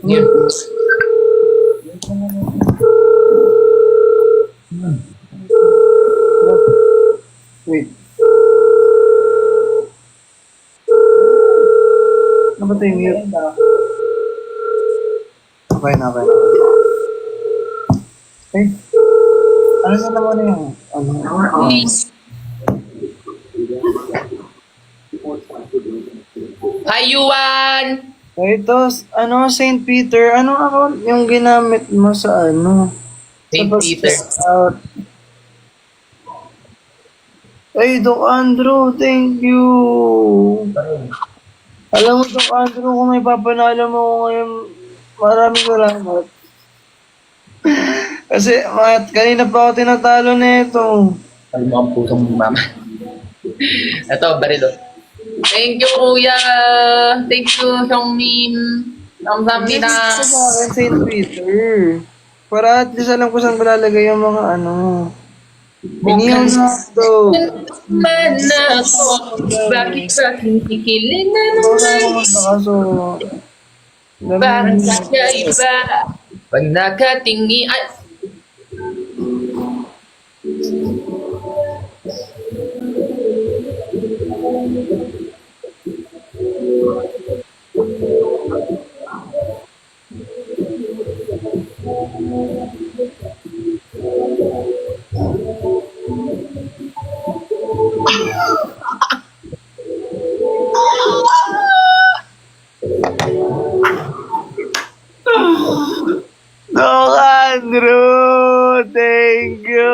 Yun. Wait. Ano ba ito yung mute? Okay na, okay na. Eh, ano na naman yung, Hi, Yuan! ito, St. Peter, anong account yung ginamit mo sa St. sa Peter. pag-out? Ay, Doc Andrew, thank you. Alam mo, Doc Andrew, kung may papanalo mo ko ngayon, Maraming salamat. Kasi, kanina pa ako tinatalo nito. Sabi mo ang pusong mama. Ito, barilo. Thank you, kuya. Thank you, Hyungmin. Kamsahamnida. Sa akin, St. Peter. Para at least alam ko saan ko lalagay yung mga ano. Inihaw na ito. Man ako, bakit aking kikiling na Wala naman? naman sa kaso. Parang kakaiba. Pag nakatingi, ay! Doc Andrew, thank you.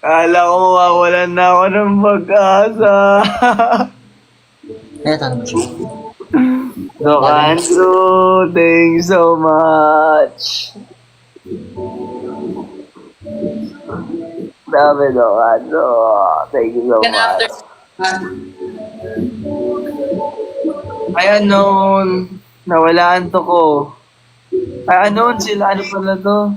Kala ko mawawalan na ako ng pag-asa. Eto naman siya. Doc Andrew, thank you so much. Grabe, Doc Andrew. Thank you so Then after, much. Ay, unknown. Nawalaan to ko. Ay, unknown sila. Ano pala to?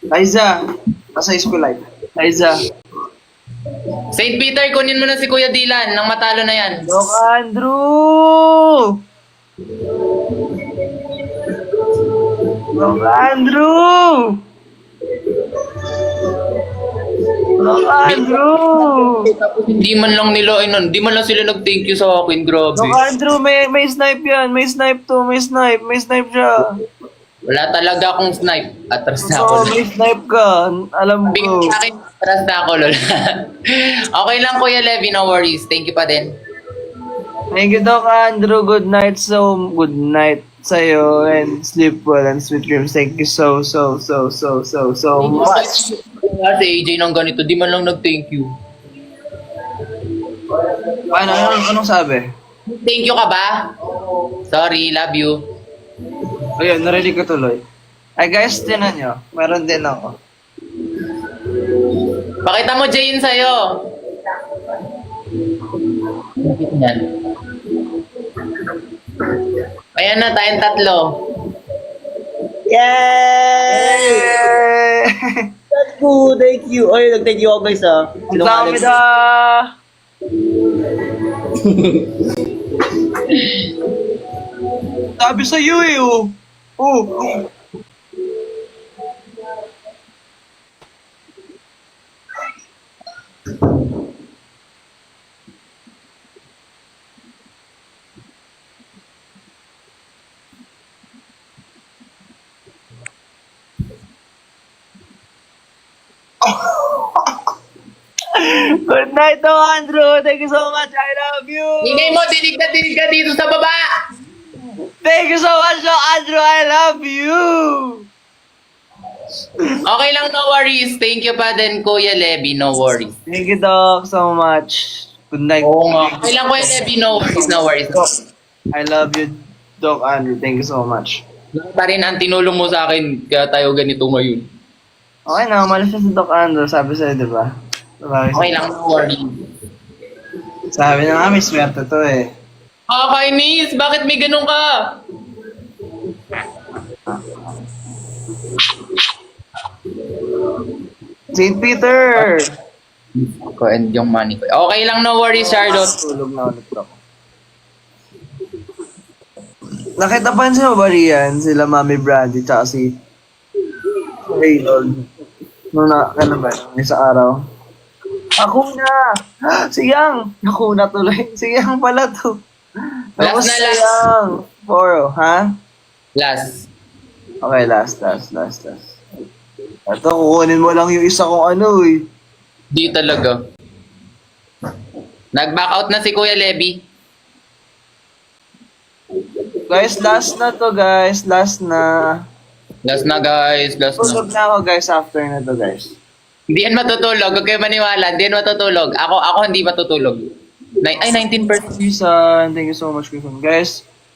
Liza. Nasa school life. Liza. St. Peter, kunin mo na si Kuya Dylan nang matalo na yan. Doc Andrew! Doc Andrew! Doc Andrew! Hindi man lang nila, hindi man lang sila nag-thank you sa akin, grabe. Doc Andrew, may snipe yan. May snipe to. May snipe. May snipe siya. Wala talaga akong snipe. Atras na ako. Oo, may snipe ka. Alam Bigyan ko. sa akin, atras na ako, lol. Okay lang, Kuya Levi, no worries. Thank you pa din. Thank you, Doc Andrew. Good night. So, good night sa'yo. And sleep well and sweet dreams. Thank you so much. Si AJ ng ganito, di man lang nag-thank you. Paano? Anong sabi? Thank you ka ba? Sorry, love you. Ayun, narinig ko tuloy. Ay guys, tinan nyo. Meron din ako. Pakita mo, Jayin, sa'yo. Bakit yan? Ayan na, tayong tatlo. Yay! That's cool, thank you. Oy, nag-thank you ako guys ah. Ang dami na! Sabi sa'yo eh, oh. Oh. Good night, Doc Andrew. Thank you so much. I love you. Ingay mo, dinig ka dito sa baba. Thank you so much, Doc Andrew. I love you. Okay lang, no worries. Thank you pa din, Kuya Levi, no worries. Thank you, Doc, so much. Good night. Oo nga. Okay lang, Kuya Levi, no worries, no worries. I love you, Doc Andrew. Thank you so much. Lang pa rin ang tinulong mo sa akin, kaya tayo ganito ngayon. Okay na, umalis na si Doc Andrew. Sabi sa'yo, di ba? Okay lang, no worries. Sabi na nga, may swerte to eh. Kainis! Bakit may ganun ka? St. Peter! Ko and yung money ko. Okay lang, no worries, Charlotte. Tulog na ulit ako. Nakita pa mo ba riyan? Sila Mami Brandy tsaka si Reynold. Nung ano ba? Isang araw. Ako na! Si Yang! Ako na tuloy. Si Yang pala to. Tapos Last na, si last. Yang. Poro, ha? Last. Okay, last. Ito, kukunin mo lang yung isa kong ano eh. Di talaga. Nag-back out na si Kuya Levi. Guys, last na to guys. Last na. Last na, guys. Last na. Tulog na ako guys after na to guys. Hindi yan matutulog. Huwag kayo maniwala. Hindi yan matutulog. Ako hindi matutulog. Ay, 19%. Kisan, thank you so much, Kisan.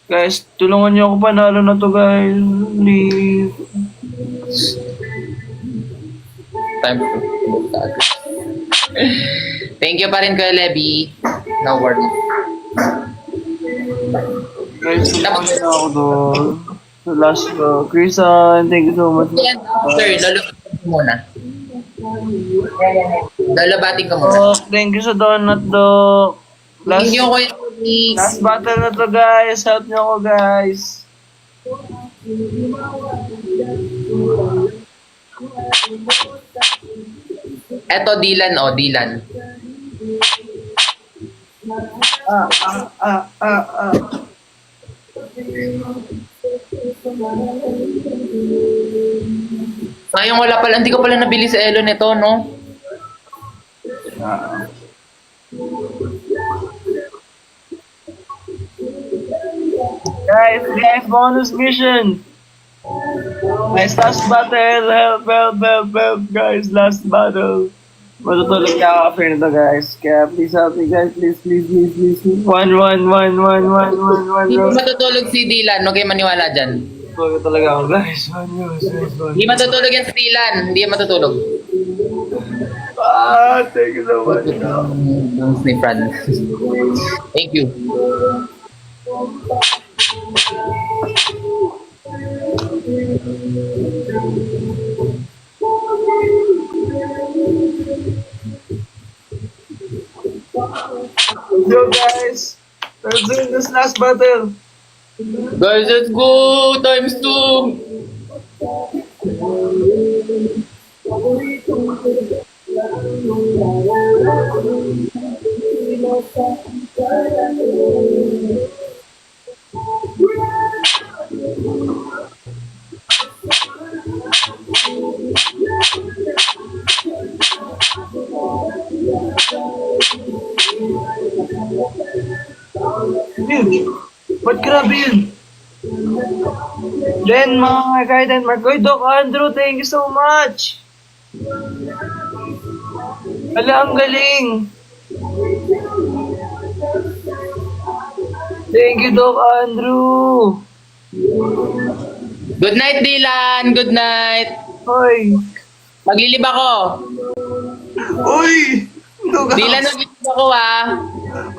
Guys, tulungan niyo ako panalo na to, guys. Please. Time to Thank you pa rin, Kuya Levy. No worries. Guys, tulungan niyo ako doon. Sa last Kisan, thank you so much. Sir, lalabatin ko muna. Lalabatin ko muna. Oh, thank you sa donut, Dok. Thank you, Kuya Last battle na to, guys. Help niyo ako, guys. Eto, Dylan, Dylan. Ah. Sayang wala pala, hindi ko pala nabili sa Elo nito, no? Guys, bonus mission. Guys, last battle. Help, guys. Last battle. Matutulog niya ako after nito, guys. Kaya please help me, guys. Please. One. Hindi matutulog si Dylan, huwag kayo maniwala dyan. Tulog talaga ako, guys. One. Hindi matutulog yan si Dylan, hindi yan matutulog. Thank you so much. Ni Fran. Thank you. Yo, guys. Let's do this last battle. Guys, let's go! Times 2! Ba't grabe yun? Denmark, Denmark. Oy, Doc Andrew, thank you so much. Ala, ang galing. Thank you, Doc Andrew. Good night, Dylan! Good night! Hoy. Maglilib ako! Uy! Duga Dylan, maglilib ako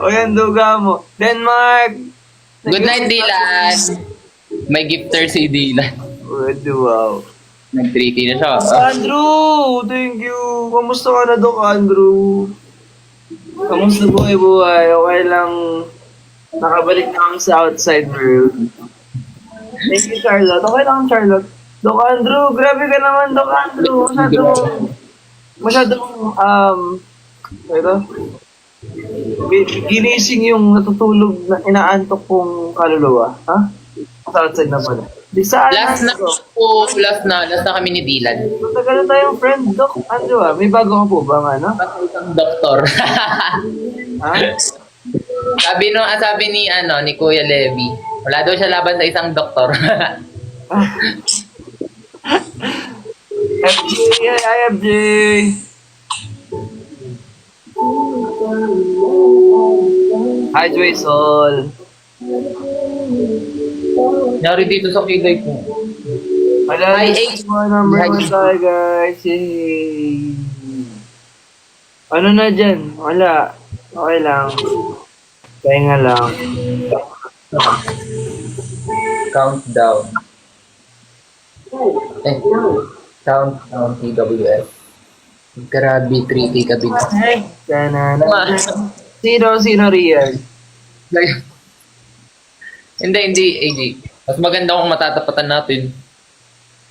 O yan, duga mo. Denmark. Good night, Dylan! May gifter si Dylan. Wow. Nag-3T na siya. Andrew, thank you. Kamusta ka na, Doc Andrew? Kamusta buhay? Okay lang. Nakabalik na ako sa outside world. Thank you, Charlotte. Okay lang, Charlotte. Doc Andrew, grabe ka naman, Doc Andrew. Masyadong, ito, ginising yung natutulog na inaantok kong kaluluwa. Ha? Sa outside na pala. Di saan Last na kami ni Dylan. Matagal na tayong friend, Doc Andrew. May bago ka po ba nga, no? Isang doktor. Ha? sabi ni Kuya Levy, wala daw siya laban sa isang doktor. FJ, hi FJ. Hi Joysol. Nyari dito sa kilay ko. Wala, Hi, H. number 1 tayo, guys. Yay. Ano na dyan? Wala. Okay lang. Pahinga lang. Countdown. Countdown TWS. Grabe, 3K ka bigla. Sino real? Hindi, AJ. Mas maganda kung matatapatan natin.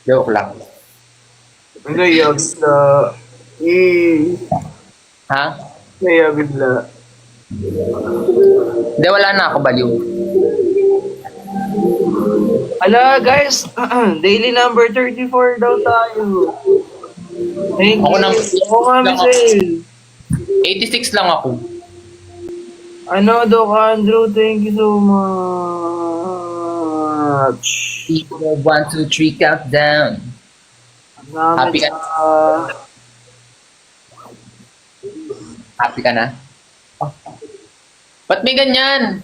Joke lang. Ngayon na. Ha? Ngayon na. Hindi, wala na ako, baliw. Ala, guys. Daily number 34 daw tayo. Thank Ako you. nang- Oo nga, Michelle. 86 lang ako. Ano, Doc Andrew, thank you so much. 1, 2, 3, countdown. Happy Happy ka na? Ba't may ganyan?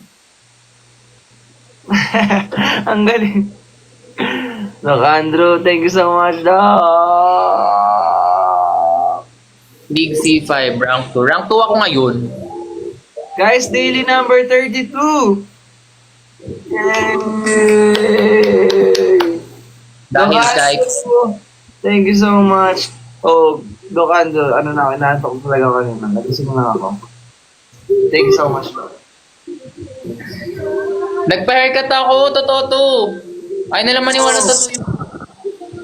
Ang galing. Doc Andrew, thank you so much, Doc. League C5, rank 2. Rank 2 ako ngayon. Guys, daily number 32. Yay! Dahil Doc kay... Andrew, thank you so much. Oh, Doc Andrew, ano na, inaantok ko talaga kanina. Nagising na ako. Thank you so much, Doc. Nagpa-haircut ako, totoo to. Ay na lang maniwala totoo yun.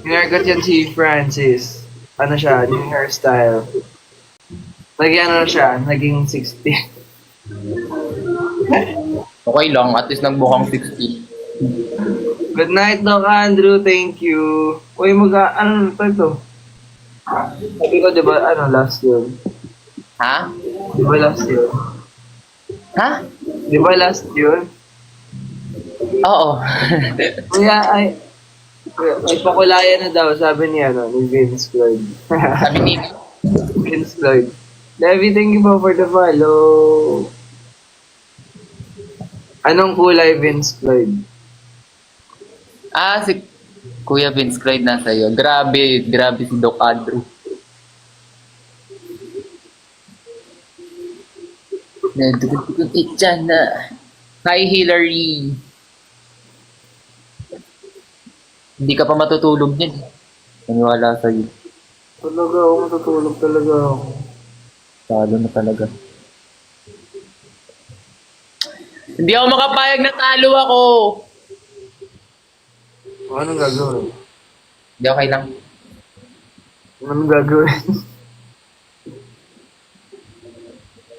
Haircut yan si Francis. Ano siya, new hairstyle. Naging ano siya, naging 60. Okay lang, at least nagbukhang 60. Good night, Doc Andrew. Thank you. Uy, ano na ito? Sabi ko, di ba, last year? Ha? Di ba last year? Ha? Di ba last year? Oo. Kuya, ay pakulayan na daw, sabi niya, ni Vince Floyd. Sabi ni... Vince Floyd. Debbie, thank you po for the follow. Anong kulay, Vince Floyd? Ah, si Kuya Vince Clyde nasa iyo. Grabe si Doc Andrew. Nadugot itchan na. Hi, Hillary. Hindi ka pa matutulog niyan. Maniwala sa'yo. Talaga ako, matutulog talaga ako. Talo na talaga. Hindi ako makapayag na talo ako. Anong gagawin? Hindi, okay lang. Anong gagawin?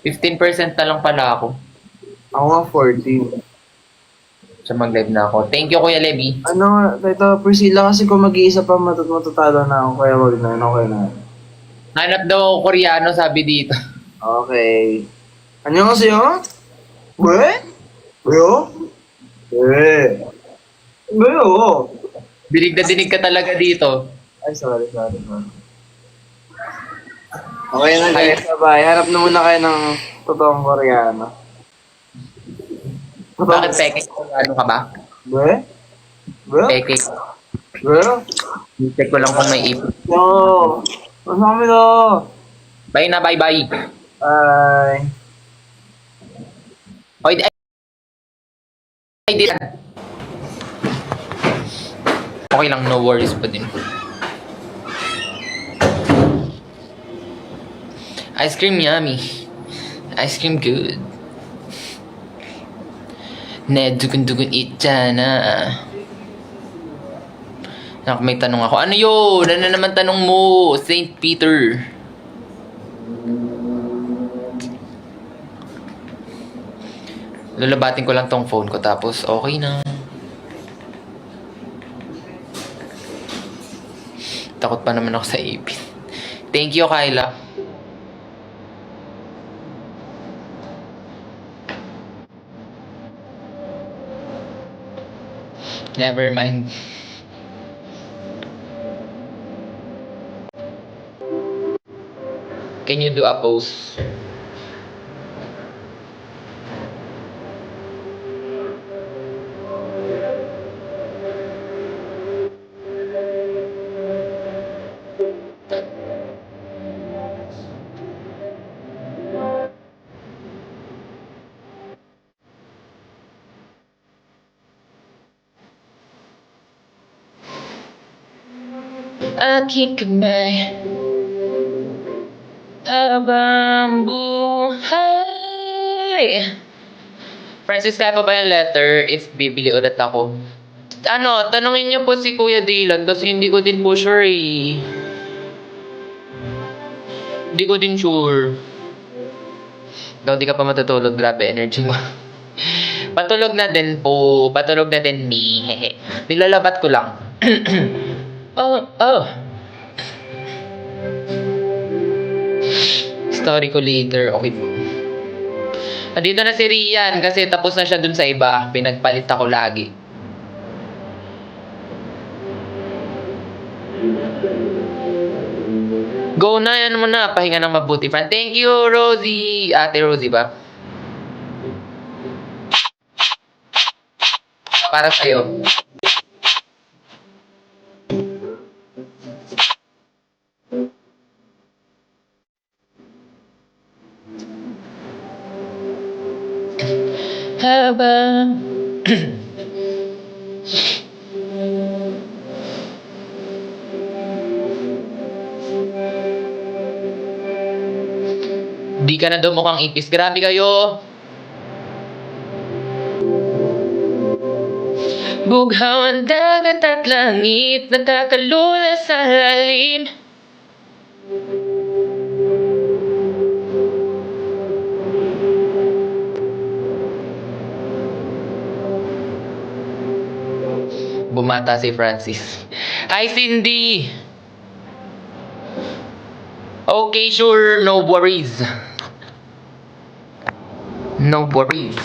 15% na lang pala ako. Ako nga 14. Sa mag-live na ako. Thank you, Kuya Levi. Ito, Priscilla, kasi kung mag-iisa pa, matutalo na ako, kaya wag na, okay na. Hanap daw ako Koreano, sabi dito. Okay. 안녕하세요? 왜? 왜요? 왜? 왜요? Dinig na dinig ka talaga dito. Ay, sorry. Okay na guys, bye. Hanap na muna kayo ng totoong Koreano. Bakit peke? Ano ka ba? 왜? 왜? Peke. 왜요? Check ko lang kung may ipon. 요. 감사합니다. Bye na, bye. Bye. Oy, ay, di. Okay lang, no worries pa din. Ice cream yummy. Ice cream good. Dugun itchana. May tanong ako. Ano yun? Ano naman tanong mo? Saint Peter. Lulabatin ko lang tong phone ko tapos okay na. Takot pa naman ako sa ipin. Thank you, Kyla. Never mind. Can you do a pose? Aking kamay abang buhay. Francis, kaya pa ba yung letter if bibili ulit ako? Ano, tanungin niyo po si Kuya Dylan kasi hindi ko din po sure eh. Hindi ko din sure. Daw di ka pa matutulog, grabe energy mo. Patulog na din po, patulog na din me. Nilalabat ko lang. Oh. Story ko later, okay po. Nandito na si Rian kasi tapos na siya dun sa iba. Pinagpalit ako lagi. Go na, yan mo na. Pahinga ng mabuti, friend. Thank you, Rosie. Ate Rosie ba? Para sa'yo. Habang di ka na daw mukhang ipis. Grabe kayo. Bughaw ang dagat at langit, nagkakalula sa lalim. Bumata si Francis. Hi, Cindy! Okay, sure. No worries. No worries.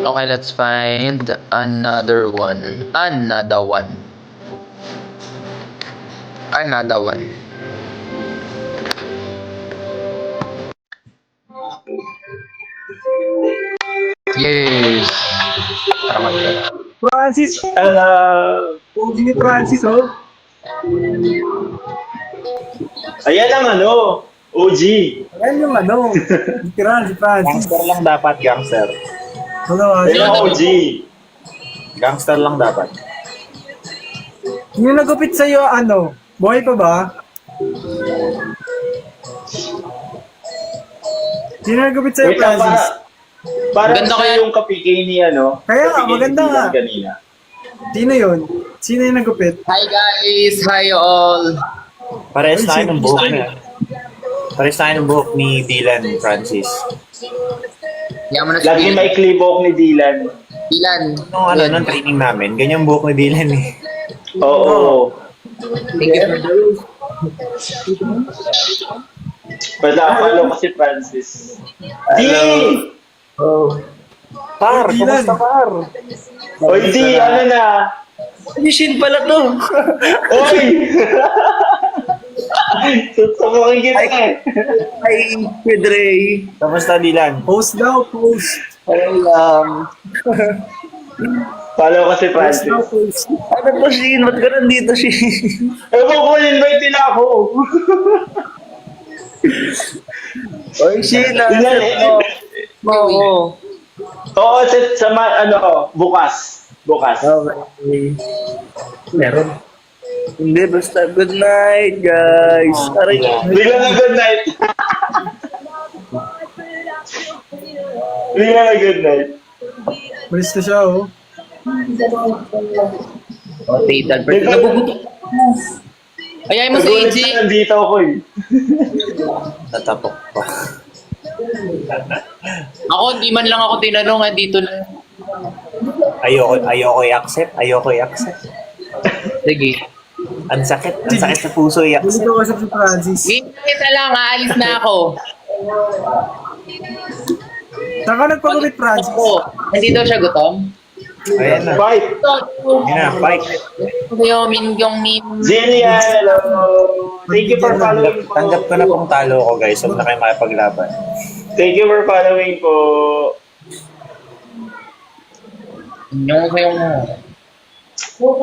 Okay, let's find another one. Another one. Another one. Yes. Francis, Pogi ni Francis, oh. Ayan ang ano, OG. Ayan yung ano, literal si Francis. Gangster lang dapat, gangster. Ano, Ayan ang OG. Gangster lang dapat. yung nagupit sa'yo, ano, buhay pa ba? Sino nagupit sa'yo, Wait lang, Francis? para Maganda sa kaya- yung kapigay ni ano. Kaya nga, kapigay ni maganda Dylan nga. Kanina. Sino yun? Sino yung nagupit? Hi guys. Hi all. Parehas Ay, tayo ng sino- buhok niya. Parehas tayo ng buhok ni Dylan Francis. Yaman na si Lagi may klibok ni Dylan. Dylan. Nung ano, nung training namin, ganyan buhok ni Dylan eh. Oo. Thank you for Pala ko si Francis. D! Par, Dylan. kumusta par? Oy, D, ano na? Mission pala to. Oy! Susubukin kita eh. Ay, Pedre. Kamusta Dylan? Post daw, post. Follow ko si Post daw, Francis. post. Ano to, Shin? Ba't ka nandito, Shin? Ewan ko, invite nila ako. Oy, Shin, Dylan, Oo. Oo, ano, bukas. Bukas. Okay. Meron. Hindi, basta good night, guys. Aray, Bigla na good night. Bigla na good night. Malis na siya, oh. Oh, Taytan. Nagugutom. Ayayin mo sa Nagulat AJ. siya, nandito ako eh. Tatapok pa. Ako, di man lang ako tinanong. Dito lang. Ayoko i-accept. Ayoko i-accept. Sige. Ang sakit sa puso Hindi i-accept. ko kasap si Francis. Kita lang. Aalis na ako. Saan ka nagpagupit, Francis? Ako. Hindi daw siya gutom. Ayan na. Bye. Ayan na, fight. Yung min. Zillian, hello. Thank you for following po. Tanggap ko na pong talo ko guys. Huwag na kayo makipaglaban. Thank you for following po. Yung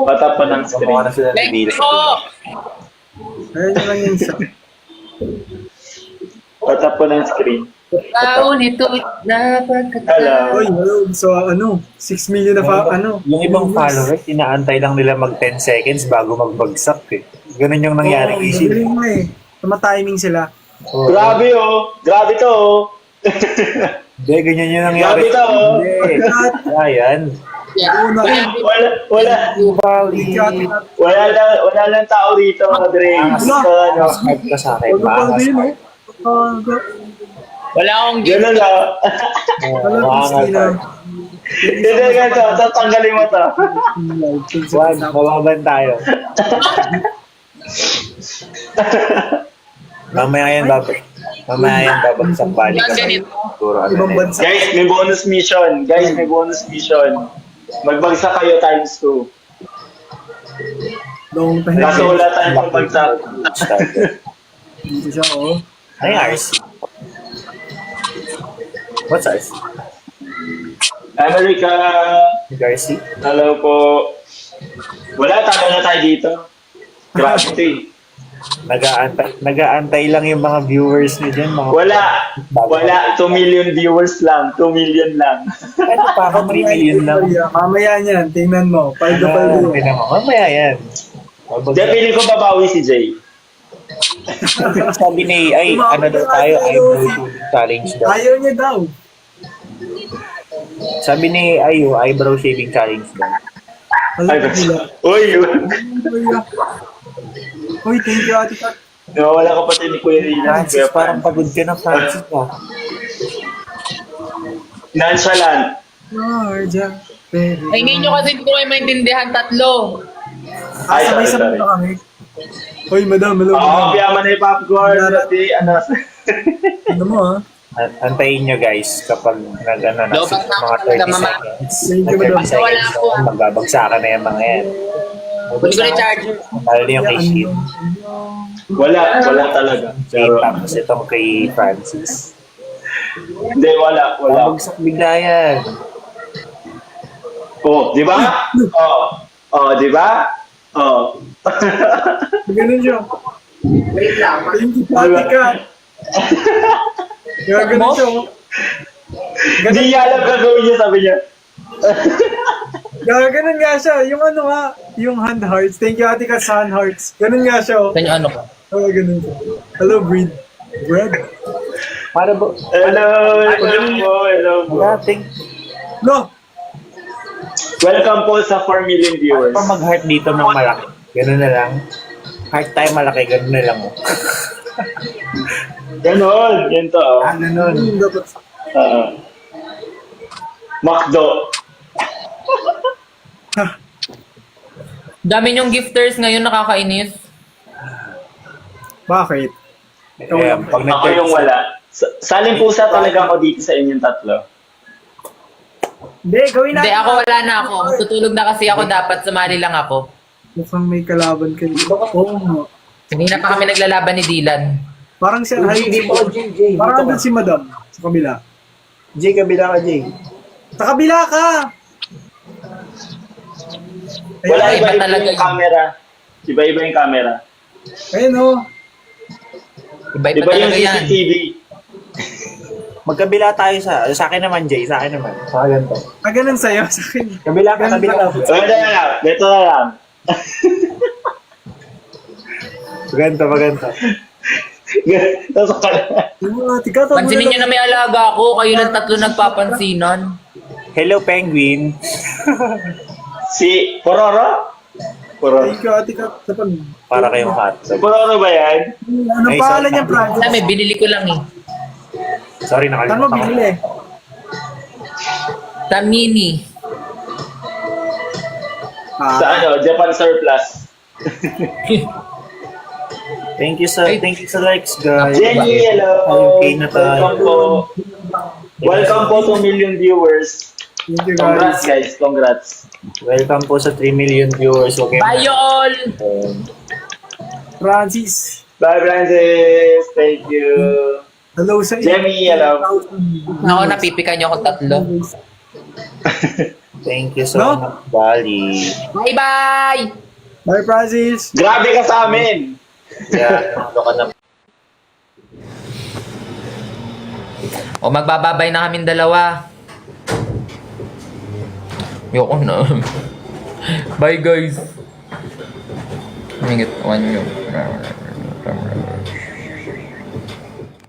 Patap pa ng Mukha screen. na sila Thank ni you Dylan. po. Ayun na lang yung isa. Patap pa ng screen. Paulit-ulit na pagkatao. Oy, hello. So, 6 million na Yung ibang followers, inaantay lang nila mag 10 seconds bago magbagsak eh. Ganun yung nangyari kay Shin. Galing mo eh. Tama-timing sila. Grabe oh. Grabe to oh. Hindi, ganyan yung nangyari. Grabe to oh. Hindi. Ayan. Wala lang tao rito, Dre. Subscribe ka sa akin. Ano pa din, Maangas. oh? Wala akong gift. Ganun lang. Wala, Christina. Hindi ganito, tatanggalin mo to. Juan, mababan tayo. Mamaya yan babagsak balik Yan, ka. ganito. Siguro ano Ibang na yun. bansa. Guys, may bonus mission. Magbagsak kayo times 2. Long time. Kaso wala tayong pagbagsak. Dito siya, oh. Ano yung RC? What's RC? America, Yung RC? hello po. Wala, tagal na tayo dito. Grabe ito eh. Nag-aantay lang yung mga viewers nyo dyan. Mga Wala. 2 million viewers lang. 2 million lang. Ano pa ako, 3 million lang. Mamaya niyan, tingnan mo. Paldo. Mamaya yan. Hindi, feeling ko babawi si Jay. Sabi ni, ay, ano daw tayo, eyebrow shaving challenge daw. Ayaw niya daw. Sabi ni Ayu, eyebrow shaving challenge daw. Ay, Nila. uy, Uy, thank you, Ate Kat. nawawala ka pati ni Kuya Rina. Francis, parang pagod ka na, Francis. Nonchalant. Georgia. Ay, hindi nyo kasi ko kayo maintindihan tatlo. Ay, sorry, Sabay-sabay sorry. na kami. Uy, madam, hello. Piyaman na yung popcorn. Pati, ano. Ano mo, ha? Antayin nyo guys, kapag nag-ano na, Lobat na mga ako 30 talaga, mama. seconds, Thank you, nag 30 madam. Basta wala seconds, ako, ah. magbabagsakan na yung mga yan. Kunin ko na yung charger. Lalo na yung kay Shin. Wala talaga. Pero, Tapos itong kay Francis. hindi, wala. Babagsak bigla yan. Oh, di ba? Oh, di ba? Oh. Ganun siya. Wait lang. Thank you, Ate Kat. Ganun siya, oh. Hindi niya alam gagawin niya, sabi niya. Ganun nga siya. Yung ano nga, yung hand hearts. Thank you, Ate Kat, sa hand hearts. Ganun nga siya, oh. Saan yung ano ko? Oo, ganun siya. Hello, Breed. Bread? Para ba? Hello po. Dating, No! Welcome po sa 4 million viewers. pa mag-heart dito ng malaki. Ganun na lang. Heart tayo malaki, ganun na lang. Oh. Ganon, yun to. Ganun. Dapat. McDo. Dami yung gifters ngayon nakakainis. Bakit? Ayan, pag Ako yung wala. Saling pusa talaga ako dito sa inyong tatlo. Hindi, gawin Hindi, natin. ako wala na ako. Tutulog na kasi ako dapat. Sumali lang ako. Mukhang may kalaban ka dito. Oo nga. Hindi na pa kami naglalaban ni Dylan. Parang siya, Jay. parang andun si Madam sa kabila. Jay, kabila ka, Jay. Sa kabila ka! Wala, Ay, iba iba-iba talaga yung yun. camera. Iba-iba yung camera. Ayun, oh. Iba-iba Iba yung talaga yan. CCTV. Magkabila tayo sa akin naman, Jay. Sa akin naman. Sa ganito. Ganun sa'yo, sa akin. Kabila ka, Ganun kabila ka. pala. Ito na lang. Ito na lang. Maganda. Tapos ka na. Yung mga tika, tama Pansinin nyo na may alaga ako. Kayo lang tatlo nagpapansinan. Hello, Penguin. Si Pororo? Pororo. Thank you, Ate Kat, sa pag... Para kayong hotdog. Pororo ba yan? Ano Ay, pangalan sorry. niya, Francis? Alam, binili ko lang eh. Sorry, Saan mo nakalimutan ko. binili? Tamini. Sa ano? Japan Surplus. Thank you sa likes, guys. Jenny, hello. Okay na tayo. Welcome po. Welcome po to million viewers. Thank you, Congrats guys. guys, congrats. Welcome po sa 3 million viewers. Okay. Bye all! Francis. Bye Francis. Thank you. Hello sa Jemmy, hello. Ako, napipikan nyo akong tatlo. Thank you so No? much, Bali. Bye-bye! Bye, Francis. Grabe ka sa amin. Yeah, ano ka na. O, magbababay na kaming dalawa. Yoko na. Bye, guys. Minggit, one,